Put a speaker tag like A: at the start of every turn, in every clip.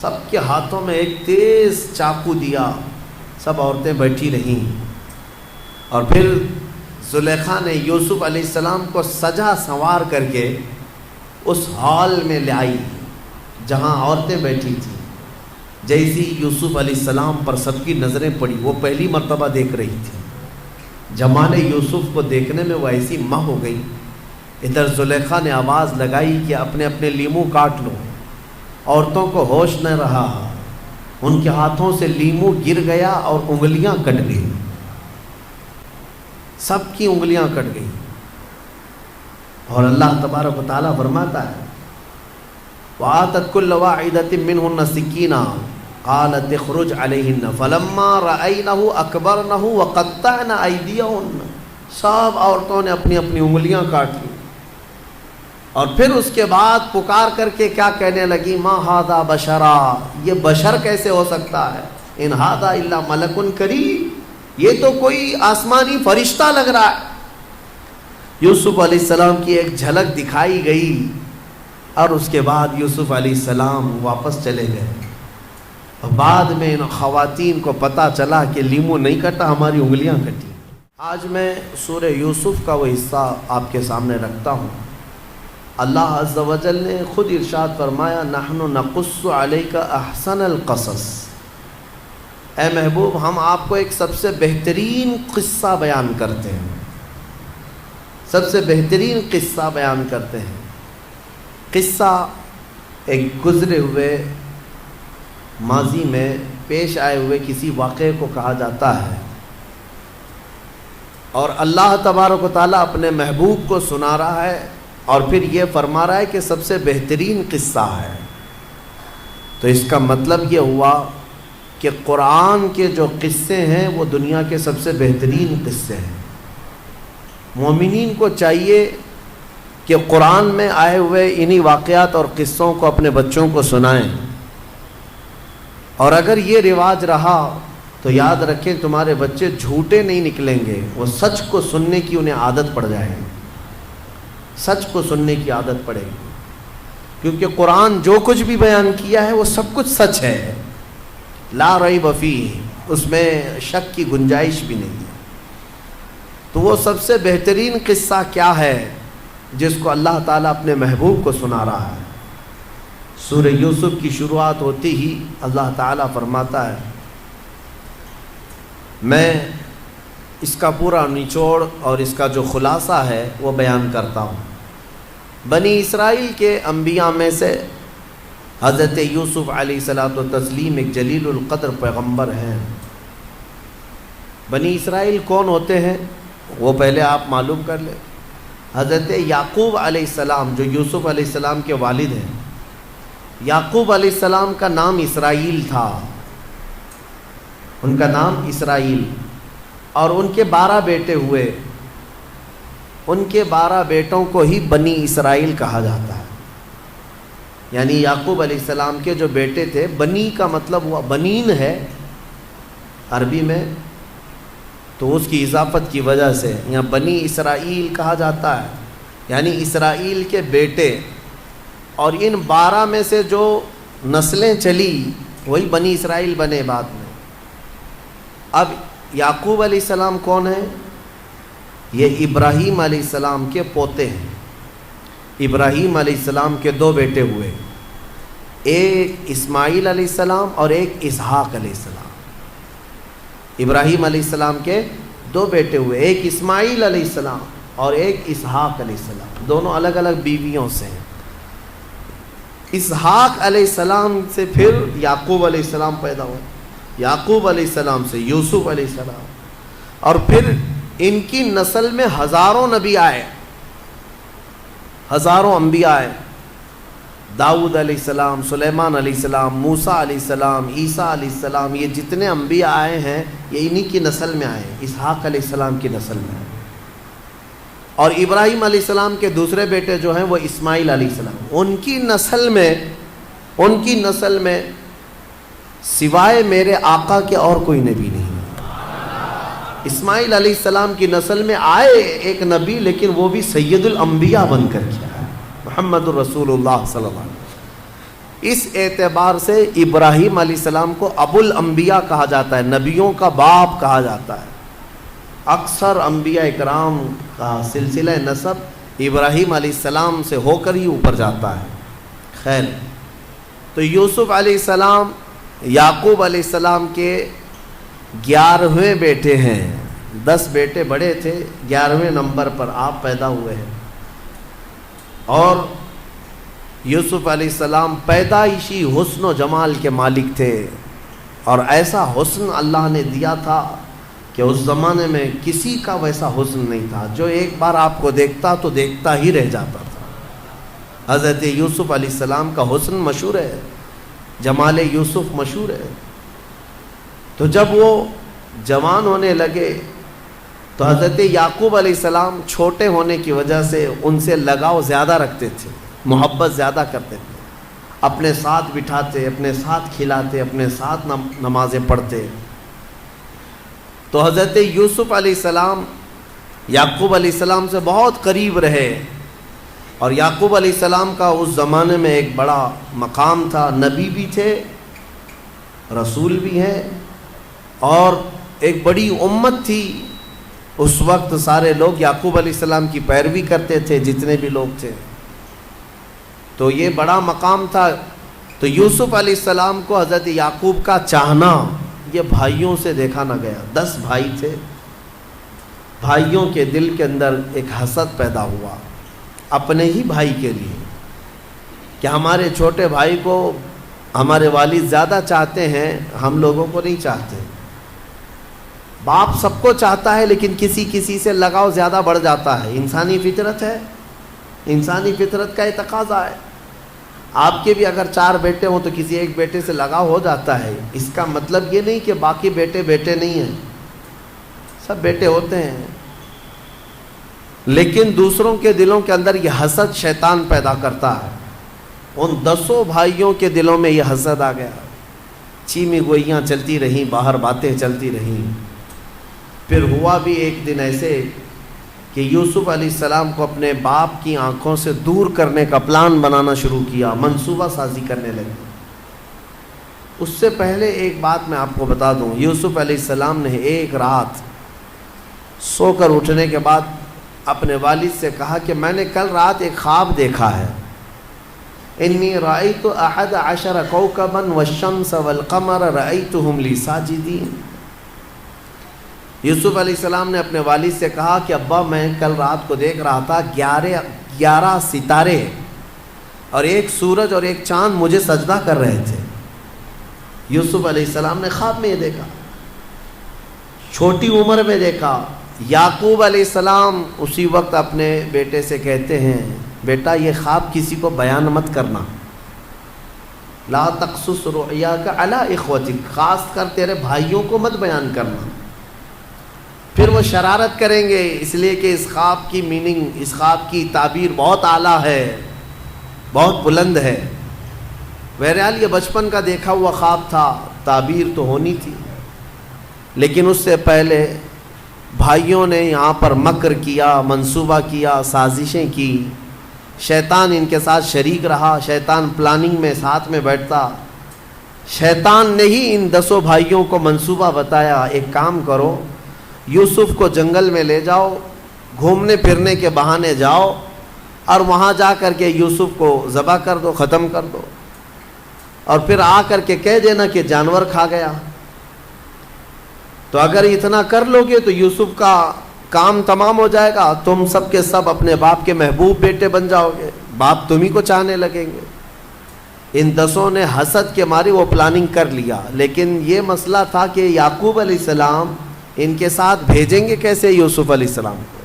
A: سب کے ہاتھوں میں ایک تیز چاقو دیا، سب عورتیں بیٹھی رہیں، اور پھر زلیخا نے یوسف علیہ السلام کو سجا سنوار کر کے اس ہال میں لے آئی جہاں عورتیں بیٹھی تھیں۔ جیسی یوسف علیہ السلام پر سب کی نظریں پڑی، وہ پہلی مرتبہ دیکھ رہی تھی، جمال یوسف کو دیکھنے میں وہ ایسی مہ ہو گئی۔ ادھر زلیخا نے آواز لگائی کہ اپنے اپنے لیمو کاٹ لو۔ عورتوں کو ہوش نہ رہا، ان کے ہاتھوں سے لیمو گر گیا اور انگلیاں کٹ گئی، سب کی انگلیاں کٹ گئی۔ اور اللہ تبارک و تعالیٰ فرماتا ہے وَآتَتْ كُلَّ وَاحِدَةٍ مِّنْهُنَّ سِكِّينًا قَالَتِ اخْرُجْ عَلَيْهِنَّ فَلَمَّا رَأَيْنَهُ أَكْبَرْنَهُ وَقَطَّعْنَ أَيْدِيَهُنَّ، سب عورتوں نے اپنی اپنی انگلیاں کاٹ لی، اور پھر اس کے بعد پکار کر کے کیا کہنے لگی، مَا هَذَا بَشَرًا، یہ بشر کیسے ہو سکتا ہے، إِنْ هَذَا إِلَّا مَلَكٌ كَرِيمٌ، یہ تو کوئی آسمانی فرشتہ لگ رہا ہے۔ یوسف علیہ السلام کی ایک جھلک دکھائی گئی، اور اس کے بعد یوسف علیہ السلام واپس چلے گئے۔ اور بعد میں ان خواتین کو پتہ چلا کہ لیمو نہیں کٹا، ہماری انگلیاں کٹی۔ آج میں سورہ یوسف کا وہ حصہ آپ کے سامنے رکھتا ہوں۔ اللہ عز و جل نے خود ارشاد فرمایا نحن نقص علیک احسن القصص، اے محبوب ہم آپ کو ایک سب سے بہترین قصہ بیان کرتے ہیں، سب سے بہترین قصہ بیان کرتے ہیں۔ قصہ ایک گزرے ہوئے ماضی میں پیش آئے ہوئے کسی واقعے کو کہا جاتا ہے، اور اللہ تبارک و تعالیٰ اپنے محبوب کو سنا رہا ہے اور پھر یہ فرما رہا ہے کہ سب سے بہترین قصہ ہے۔ تو اس کا مطلب یہ ہوا کہ قرآن کے جو قصے ہیں وہ دنیا کے سب سے بہترین قصے ہیں۔ مومنین کو چاہیے کہ قرآن میں آئے ہوئے انہی واقعات اور قصوں کو اپنے بچوں کو سنائیں، اور اگر یہ رواج رہا تو یاد رکھیں تمہارے بچے جھوٹے نہیں نکلیں گے، وہ سچ کو سننے کی انہیں عادت پڑ جائے گی، سچ کو سننے کی عادت پڑے گی، کیونکہ قرآن جو کچھ بھی بیان کیا ہے وہ سب کچھ سچ ہے، لا ریب فیہ، اس میں شک کی گنجائش بھی نہیں ہے۔ تو وہ سب سے بہترین قصہ کیا ہے جس کو اللہ تعالیٰ اپنے محبوب کو سنا رہا ہے؟ سورہ یوسف کی شروعات ہوتی ہی اللہ تعالیٰ فرماتا ہے، میں اس کا پورا نچوڑ اور اس کا جو خلاصہ ہے وہ بیان کرتا ہوں۔ بنی اسرائیل کے انبیاء میں سے حضرت یوسف علیہ الصلاۃ والتسلیم ایک جلیل القدر پیغمبر ہیں۔ بنی اسرائیل کون ہوتے ہیں وہ پہلے آپ معلوم کر لیں۔ حضرت یعقوب علیہ السلام جو یوسف علیہ السلام کے والد ہیں، یعقوب علیہ السلام کا نام اسرائیل تھا، ان کا نام اسرائیل، اور ان کے 12 بیٹے ہوئے، ان کے 12 بیٹوں کو ہی بنی اسرائیل کہا جاتا ہے۔ یعنی یعقوب علیہ السلام کے جو بیٹے تھے، بنی کا مطلب ہوا بنین ہے عربی میں، تو اس کی اضافت کی وجہ سے یہاں بنی اسرائیل کہا جاتا ہے، یعنی اسرائیل کے بیٹے، اور ان 12 میں سے جو نسلیں چلی وہی بنی اسرائیل بنے بعد میں۔ اب یعقوب علیہ السلام کون ہیں؟ یہ ابراہیم علیہ السلام کے پوتے ہیں۔ ابراہیم علیہ السلام کے 2 بیٹے ہوئے، ایک اسماعیل علیہ السلام اور ایک اسحاق علیہ السلام۔ ابراہیم علیہ السلام کے 2 بیٹے ہوئے، ایک اسماعیل علیہ السلام اور ایک اسحاق علیہ السلام، دونوں الگ الگ بیویوں سے ہیں۔ اسحاق علیہ السلام سے پھر یعقوب علیہ السلام پیدا ہوئے، یعقوب علیہ السلام سے یوسف علیہ السلام، اور پھر ان کی نسل میں ہزاروں نبی آئے، ہزاروں انبیاء آئے، داؤد علیہ السلام، سلیمان علیہ السلام، موسیٰ علیہ السلام، عیسیٰ علیہ السلام، یہ جتنے انبیاء آئے ہیں یہ انہی کی نسل میں آئے، اسحاق علیہ السلام کی نسل میں آئے۔ اور ابراہیم علیہ السلام کے دوسرے بیٹے جو ہیں وہ اسماعیل علیہ السلام، ان کی نسل میں سوائے میرے آقا کے اور کوئی نبی نہیں۔ اسماعیل علیہ السلام کی نسل میں آئے ایک نبی، لیکن وہ بھی سید الانبیاء بن کر کیا ہے، محمد الرسول اللہ صلی اللہ علیہ وسلم۔ اس اعتبار سے ابراہیم علیہ السلام کو ابو الانبیاء کہا جاتا ہے، نبیوں کا باپ کہا جاتا ہے۔ اکثر انبیاء اکرام کا سلسلہ نسب ابراہیم علیہ السلام سے ہو کر ہی اوپر جاتا ہے۔ خیر، تو یوسف علیہ السلام یعقوب علیہ السلام کے 11ویں بیٹے ہیں۔ 10 بیٹے بڑے تھے، 11ویں نمبر پر آپ پیدا ہوئے ہیں۔ اور یوسف علیہ السلام پیدائشی حسن و جمال کے مالک تھے، اور ایسا حسن اللہ نے دیا تھا کہ اس زمانے میں کسی کا ویسا حسن نہیں تھا، جو ایک بار آپ کو دیکھتا تو دیکھتا ہی رہ جاتا تھا۔ حضرت یوسف علیہ السلام کا حسن مشہور ہے، جمال یوسف مشہور ہے۔ تو جب وہ جوان ہونے لگے تو حضرت یعقوب علیہ السلام چھوٹے ہونے کی وجہ سے ان سے لگاؤ زیادہ رکھتے تھے، محبت زیادہ کرتے تھے، اپنے ساتھ بٹھاتے، اپنے ساتھ کھلاتے، اپنے ساتھ نمازیں پڑھتے۔ تو حضرت یوسف علیہ السلام یعقوب علیہ السلام سے بہت قریب رہے، اور یعقوب علیہ السلام کا اس زمانے میں ایک بڑا مقام تھا، نبی بھی تھے، رسول بھی ہیں، اور ایک بڑی امت تھی۔ اس وقت سارے لوگ یعقوب علیہ السلام کی پیروی کرتے تھے، جتنے بھی لوگ تھے، تو یہ بڑا مقام تھا۔ تو یوسف علیہ السلام کو حضرت یعقوب کا چاہنا یہ بھائیوں سے دیکھا نہ گیا۔ 10 بھائی تھے، بھائیوں کے دل کے اندر ایک حسد پیدا ہوا اپنے ہی بھائی کے لیے، کہ ہمارے چھوٹے بھائی کو ہمارے والد زیادہ چاہتے ہیں، ہم لوگوں کو نہیں چاہتے۔ باپ سب کو چاہتا ہے، لیکن کسی کسی سے لگاؤ زیادہ بڑھ جاتا ہے، انسانی فطرت ہے، انسانی فطرت کا یہ تقاضا ہے۔ آپ کے بھی اگر 4 بیٹے ہوں تو کسی ایک بیٹے سے لگاؤ ہو جاتا ہے، اس کا مطلب یہ نہیں کہ باقی بیٹے بیٹے نہیں ہیں، سب بیٹے ہوتے ہیں، لیکن دوسروں کے دلوں کے اندر یہ حسد شیطان پیدا کرتا ہے۔ ان 10 بھائیوں کے دلوں میں یہ حسد آ گیا، چیمی گوئیاں چلتی رہیں، باہر باتیں چلتی رہیں۔ پھر ہوا بھی ایک دن ایسے کہ یوسف علیہ السلام کو اپنے باپ کی آنکھوں سے دور کرنے کا پلان بنانا شروع کیا، منصوبہ سازی کرنے لگے۔ اس سے پہلے ایک بات میں آپ کو بتا دوں، یوسف علیہ السلام نے ایک رات سو کر اٹھنے کے بعد اپنے والد سے کہا کہ میں نے کل رات ایک خواب دیکھا ہے، انی رأیت 11 کوكبا والشمس والقمر رأیتهم لی ساجدین۔ یوسف علیہ السلام نے اپنے والد سے کہا کہ ابا میں کل رات کو دیکھ رہا تھا 11 ستارے اور ایک سورج اور ایک چاند مجھے سجدہ کر رہے تھے۔ یوسف علیہ السلام نے خواب میں یہ دیکھا، چھوٹی عمر میں دیکھا۔ یعقوب علیہ السلام اسی وقت اپنے بیٹے سے کہتے ہیں، بیٹا یہ خواب کسی کو بیان مت کرنا، لا تقصص رؤیاک علی اخوتک، خاص کر تیرے بھائیوں کو مت بیان کرنا، پھر وہ شرارت کریں گے، اس لیے کہ اس خواب کی میننگ، اس خواب کی تعبیر بہت اعلیٰ ہے، بہت بلند ہے۔ بہرحال یہ بچپن کا دیکھا ہوا خواب تھا، تعبیر تو ہونی تھی، لیکن اس سے پہلے بھائیوں نے یہاں پر مکر کیا، منصوبہ کیا، سازشیں کی، شیطان ان کے ساتھ شریک رہا، شیطان پلاننگ میں ساتھ میں بیٹھتا۔ شیطان نے ہی ان 10 بھائیوں کو منصوبہ بتایا، ایک کام کرو، یوسف کو جنگل میں لے جاؤ، گھومنے پھرنے کے بہانے جاؤ، اور وہاں جا کر کے یوسف کو ذبح کر دو، ختم کر دو، اور پھر آ کر کے کہہ دینا کہ جانور کھا گیا۔ تو اگر اتنا کر لو گے تو یوسف کا کام تمام ہو جائے گا، تم سب کے سب اپنے باپ کے محبوب بیٹے بن جاؤ گے، باپ تم ہی کو چاہنے لگیں گے۔ ان 10 نے حسد کے مارے وہ پلاننگ کر لیا، لیکن یہ مسئلہ تھا کہ یعقوب علیہ السلام ان کے ساتھ بھیجیں گے کیسے یوسف علیہ السلام کو۔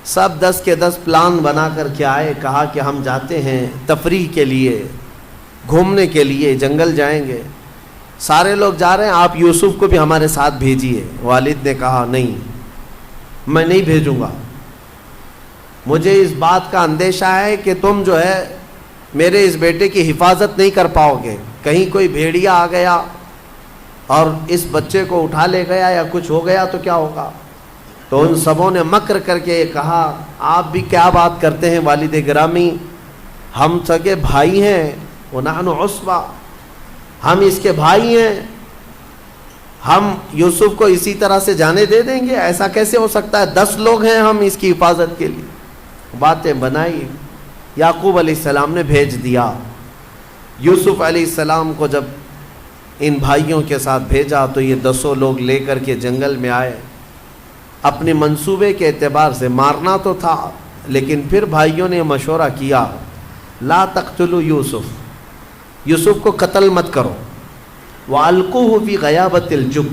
A: سب 10 کے 10 پلان بنا کر کے آئے، کہا کہ ہم جاتے ہیں تفریح کے لیے، گھومنے کے لیے، جنگل جائیں گے، سارے لوگ جا رہے ہیں، آپ یوسف کو بھی ہمارے ساتھ بھیجیے۔ والد نے کہا نہیں، میں نہیں بھیجوں گا، مجھے اس بات کا اندیشہ ہے کہ تم جو ہے میرے اس بیٹے کی حفاظت نہیں کر پاؤ گے، کہیں کوئی بھیڑیا آ گیا اور اس بچے کو اٹھا لے گیا یا کچھ ہو گیا تو کیا ہوگا۔ تو ان سبوں نے مکر کر کے کہا، آپ بھی کیا بات کرتے ہیں والد گرامی، ہم سگے بھائی ہیں، وَنَحْنُ عُصْبَةٌ، ہم اس کے بھائی ہیں، ہم یوسف کو اسی طرح سے جانے دے دیں گے؟ ایسا کیسے ہو سکتا ہے؟ 10 لوگ ہیں ہم اس کی حفاظت کے لیے۔ باتیں بنائی، یعقوب علیہ السلام نے بھیج دیا۔ یوسف علیہ السلام کو جب ان بھائیوں کے ساتھ بھیجا تو یہ 10 لوگ لے کر کے جنگل میں آئے۔ اپنے منصوبے کے اعتبار سے مارنا تو تھا، لیکن پھر بھائیوں نے مشورہ کیا، لا تقتلوا یوسف کو قتل مت کرو، وَأَلْقُوهُ فِي غَيَابَتِ الْجُبِّ،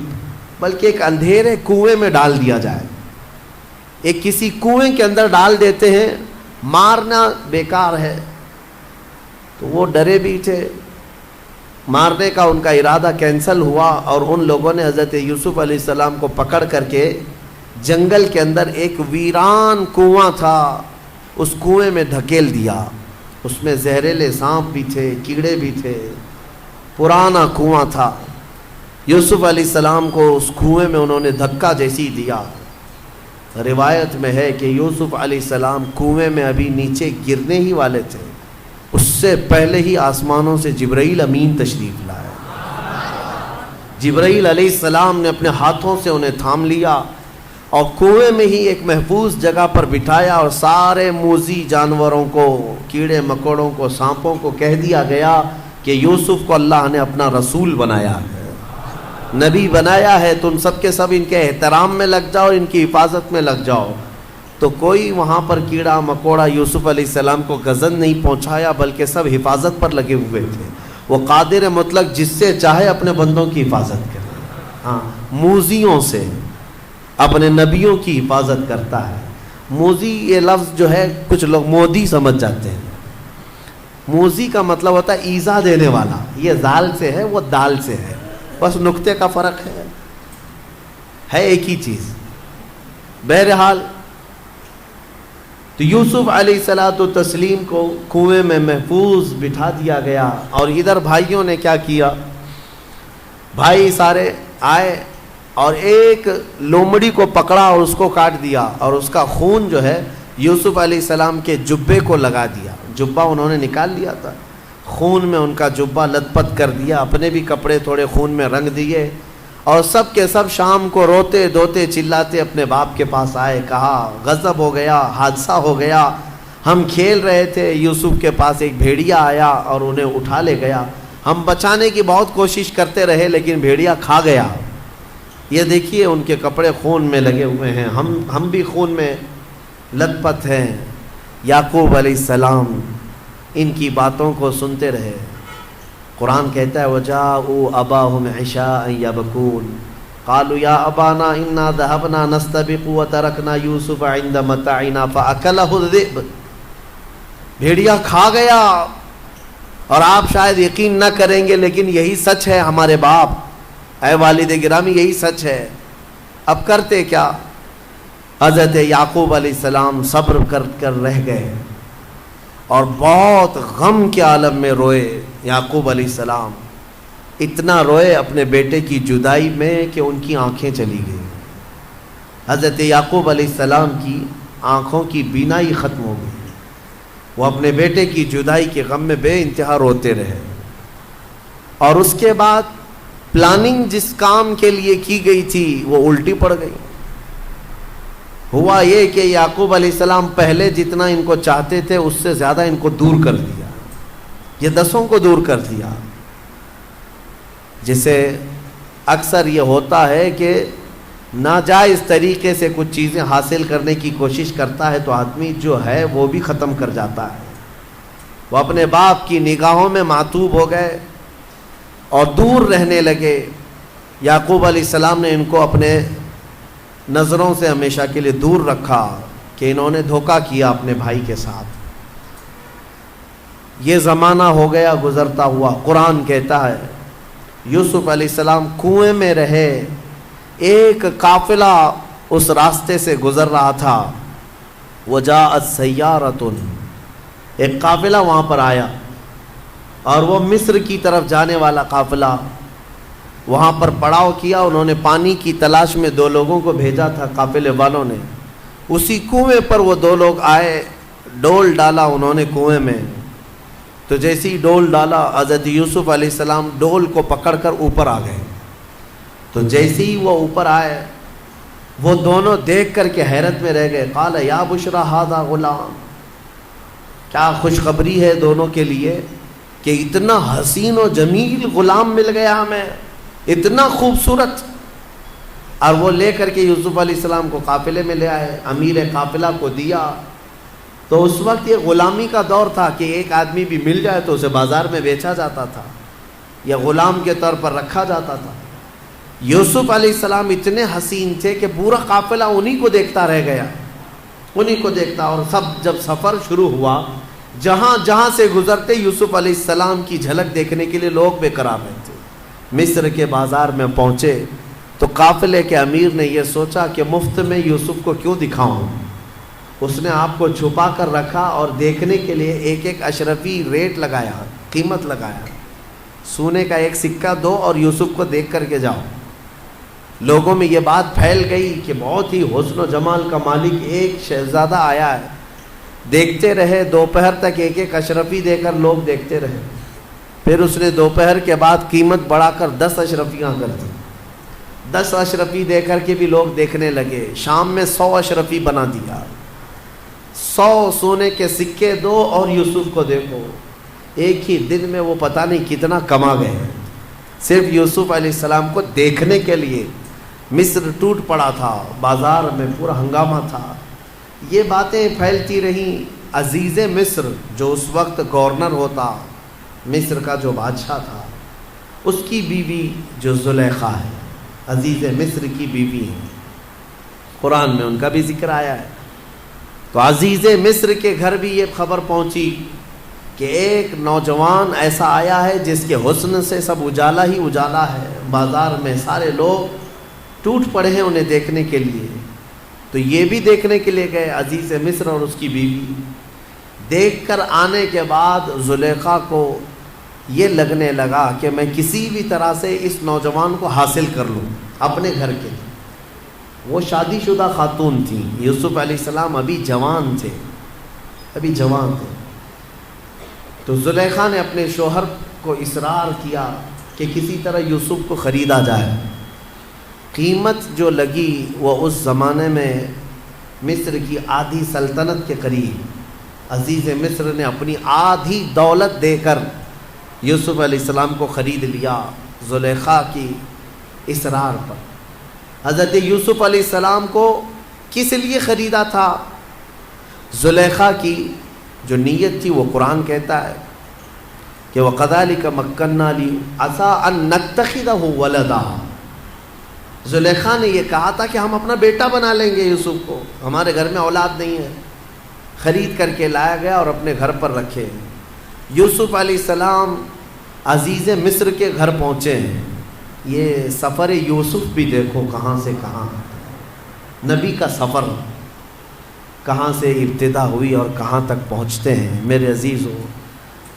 A: بلکہ ایک اندھیرے کنویں میں ڈال دیا جائے، ایک کسی کنویں کے اندر ڈال دیتے ہیں، مارنا بیکار ہے۔ تو وہ ڈرے بھی تھے، مارنے کا ان کا ارادہ کینسل ہوا، اور ان لوگوں نے حضرت یوسف علیہ السلام کو پکڑ کر کے جنگل کے اندر ایک ویران کنواں تھا، اس کنویں میں دھکیل دیا۔ اس میں زہریلے سانپ بھی تھے، کیڑے بھی تھے، پرانا کنواں تھا۔ یوسف علیہ السلام کو اس کنویں میں انہوں نے دھکا جیسی دیا۔ روایت میں ہے کہ یوسف علیہ السلام کنویں میں ابھی نیچے گرنے ہی والے تھے، اس سے پہلے ہی آسمانوں سے جبرائیل امین تشریف لائے۔ جبرائیل علیہ السلام نے اپنے ہاتھوں سے انہیں تھام لیا اور کنویں میں ہی ایک محفوظ جگہ پر بٹھایا، اور سارے موذی جانوروں کو، کیڑے مکوڑوں کو، سانپوں کو کہہ دیا گیا کہ یوسف کو اللہ نے اپنا رسول بنایا ہے، نبی بنایا ہے، تم سب کے سب ان کے احترام میں لگ جاؤ، ان کی حفاظت میں لگ جاؤ۔ تو کوئی وہاں پر کیڑا مکوڑا یوسف علیہ السلام کو غضب نہیں پہنچایا، بلکہ سب حفاظت پر لگے ہوئے تھے۔ وہ قادر مطلق جس سے چاہے اپنے بندوں کی حفاظت کرے، ہاں، موذیوں سے اپنے نبیوں کی حفاظت کرتا ہے۔ موذی یہ لفظ جو ہے کچھ لوگ مودی سمجھ جاتے ہیں۔ موذی کا مطلب ہوتا ہے ایذا دینے والا، یہ زال سے ہے، وہ دال سے ہے، بس نقطے کا فرق ہے ایک ہی چیز۔ بہرحال تو یوسف علیہ الصلوۃ والتسلیم کو کنویں میں محفوظ بٹھا دیا گیا، اور ادھر بھائیوں نے کیا کیا، بھائی سارے آئے اور ایک لومڑی کو پکڑا اور اس کو کاٹ دیا، اور اس کا خون جو ہے یوسف علیہ السلام کے جبے کو لگا دیا۔ جبہ انہوں نے نکال لیا تھا، خون میں ان کا جبہ لت پت کر دیا، اپنے بھی کپڑے تھوڑے خون میں رنگ دیے، اور سب کے سب شام کو روتے دھوتے چلاتے اپنے باپ کے پاس آئے، کہا غضب ہو گیا، حادثہ ہو گیا، ہم کھیل رہے تھے، یوسف کے پاس ایک بھیڑیا آیا اور انہیں اٹھا لے گیا، ہم بچانے کی بہت کوشش کرتے رہے لیکن بھیڑیا کھا گیا، یہ دیکھیے ان کے کپڑے خون میں لگے ہوئے ہیں، ہم بھی خون میں لت پت ہیں۔ یعقوب علیہ السلام ان کی باتوں کو سنتے رہے۔ قرآن کہتا ہے وَجَاءُوا أَبَاهُمْ عِشَاءً يَبْكُونَ قَالُوا يَا أَبَانَا إِنَّا ذَهَبْنَا نَسْتَبِقُ وَتَرَكْنَا يُوسُفَ عِندَ مَتَاعِنَا فَأَكَلَهُ الذِّئْبُ، بھیڑیا کھا گیا، اور آپ شاید یقین نہ کریں گے لیکن یہی سچ ہے ہمارے باپ، اے والد گرامی یہی سچ ہے۔ اب کرتے کیا؟ حضرت یعقوب علیہ السلام صبر کر رہ گئے اور بہت غم کے عالم میں روئے۔ یعقوب علیہ السلام اتنا روئے اپنے بیٹے کی جدائی میں کہ ان کی آنکھیں چلی گئیں۔ حضرت یعقوب علیہ السلام کی آنکھوں کی بینائی ختم ہو گئی، وہ اپنے بیٹے کی جدائی کے غم میں بے انتہا روتے رہے۔ اور اس کے بعد پلاننگ جس کام کے لیے کی گئی تھی وہ الٹی پڑ گئی۔ ہوا یہ کہ یعقوب علیہ السلام پہلے جتنا ان کو چاہتے تھے اس سے زیادہ ان کو دور کر دیا، یہ 10 کو دور کر دیا۔ جسے اکثر یہ ہوتا ہے کہ ناجائز طریقے سے کچھ چیزیں حاصل کرنے کی کوشش کرتا ہے تو آدمی جو ہے وہ بھی ختم کر جاتا ہے۔ وہ اپنے باپ کی نگاہوں میں معتوب ہو گئے اور دور رہنے لگے۔ یعقوب علیہ السلام نے ان کو اپنے نظروں سے ہمیشہ کے لیے دور رکھا کہ انہوں نے دھوکہ کیا اپنے بھائی کے ساتھ۔ یہ زمانہ ہو گیا گزرتا ہوا۔ قرآن کہتا ہے یوسف علیہ السلام کنویں میں رہے، ایک قافلہ اس راستے سے گزر رہا تھا، وجاءت سیارۃ، ایک قافلہ وہاں پر آیا، اور وہ مصر کی طرف جانے والا قافلہ وہاں پر پڑاؤ کیا۔ انہوں نے پانی کی تلاش میں 2 لوگوں کو بھیجا تھا قافلے والوں نے، اسی کنویں پر وہ 2 لوگ آئے، ڈول ڈالا انہوں نے کنویں میں، تو جیسے ہی ڈول ڈالا حضرت یوسف علیہ السلام ڈول کو پکڑ کر اوپر آ گئے. تو جیسے ہی وہ اوپر آئے وہ دونوں دیکھ کر کے حیرت میں رہ گئے. قال یا بشرا ھذا غلام، کیا خوشخبری ہے دونوں کے لیے کہ اتنا حسین و جمیل غلام مل گیا ہمیں، اتنا خوبصورت. اور وہ لے کر کے یوسف علیہ السلام کو قافلے میں لے آئے، امیر قافلہ کو دیا. تو اس وقت یہ غلامی کا دور تھا کہ ایک آدمی بھی مل جائے تو اسے بازار میں بیچا جاتا تھا یا غلام کے طور پر رکھا جاتا تھا. یوسف علیہ السلام اتنے حسین تھے کہ پورا قافلہ انہی کو دیکھتا رہ گیا، انہی کو دیکھتا. اور جب سفر شروع ہوا، جہاں جہاں سے گزرتے یوسف علیہ السلام کی جھلک دیکھنے کے لیے لوگ بے قرار رہتے. مصر کے بازار میں پہنچے تو قافلے کے امیر نے یہ سوچا کہ مفت میں یوسف کو کیوں دکھاؤں. اس نے آپ کو چھپا کر رکھا اور دیکھنے کے لیے ایک ایک اشرفی ریٹ لگایا، قیمت لگایا. سونے کا ایک سکہ دو اور یوسف کو دیکھ کر کے جاؤ. لوگوں میں یہ بات پھیل گئی کہ بہت ہی حسن و جمال کا مالک ایک شہزادہ آیا ہے. دیکھتے رہے دوپہر تک، ایک ایک اشرفی دے کر لوگ دیکھتے رہے. پھر اس نے دوپہر کے بعد قیمت بڑھا کر 10 اشرفیاں کر دی. 10 اشرفی دے کر کے بھی لوگ دیکھنے لگے. شام میں 100 اشرفی بنا دیا. 100 سونے کے سکے دو اور یوسف کو دیکھو. ایک ہی دن میں وہ پتہ نہیں کتنا کما گئے، صرف یوسف علیہ السلام کو دیکھنے کے لیے. مصر ٹوٹ پڑا تھا، بازار میں پورا ہنگامہ تھا. یہ باتیں پھیلتی رہیں. عزیز مصر جو اس وقت گورنر ہوتا، مصر کا جو بادشاہ تھا، اس کی بیوی جو زلیخا ہے، عزیز مصر کی بیوی ہے، قرآن میں ان کا بھی ذکر آیا ہے. تو عزیز مصر کے گھر بھی یہ خبر پہنچی کہ ایک نوجوان ایسا آیا ہے جس کے حسن سے سب اجالا ہی اجالا ہے. بازار میں سارے لوگ ٹوٹ پڑے ہیں انہیں دیکھنے کے لیے. تو یہ بھی دیکھنے کے لیے گئے عزیز مصر اور اس کی بیوی. دیکھ کر آنے کے بعد زلیخا کو یہ لگنے لگا کہ میں کسی بھی طرح سے اس نوجوان کو حاصل کر لوں اپنے گھر کے لیے. وہ شادی شدہ خاتون تھیں. یوسف علیہ السلام ابھی جوان تھے. تو زلیخا نے اپنے شوہر کو اصرار کیا کہ کسی طرح یوسف کو خریدا جائے. قیمت جو لگی وہ اس زمانے میں مصر کی آدھی سلطنت کے قریب. عزیز مصر نے اپنی آدھی دولت دے کر یوسف علیہ السلام کو خرید لیا زلیخا کی اصرار پر. حضرت یوسف علیہ السلام کو کس لیے خریدا تھا؟ زلیخا کی جو نیت تھی وہ قرآن کہتا ہے کہ وَقَذَلِكَ مَكَّنَّا لِي عَسَىٰ أَن نَتَّخِذَهُ وَلَدًا. زلیخا نے یہ کہا تھا کہ ہم اپنا بیٹا بنا لیں گے یوسف کو، ہمارے گھر میں اولاد نہیں ہے. خرید کر کے لایا گیا اور اپنے گھر پر رکھے. یوسف علیہ السلام عزیز مصر کے گھر پہنچے ہیں. یہ سفر یوسف بھی دیکھو کہاں سے کہاں، نبی کا سفر کہاں سے ابتدا ہوئی اور کہاں تک پہنچتے ہیں. میرے عزیزو،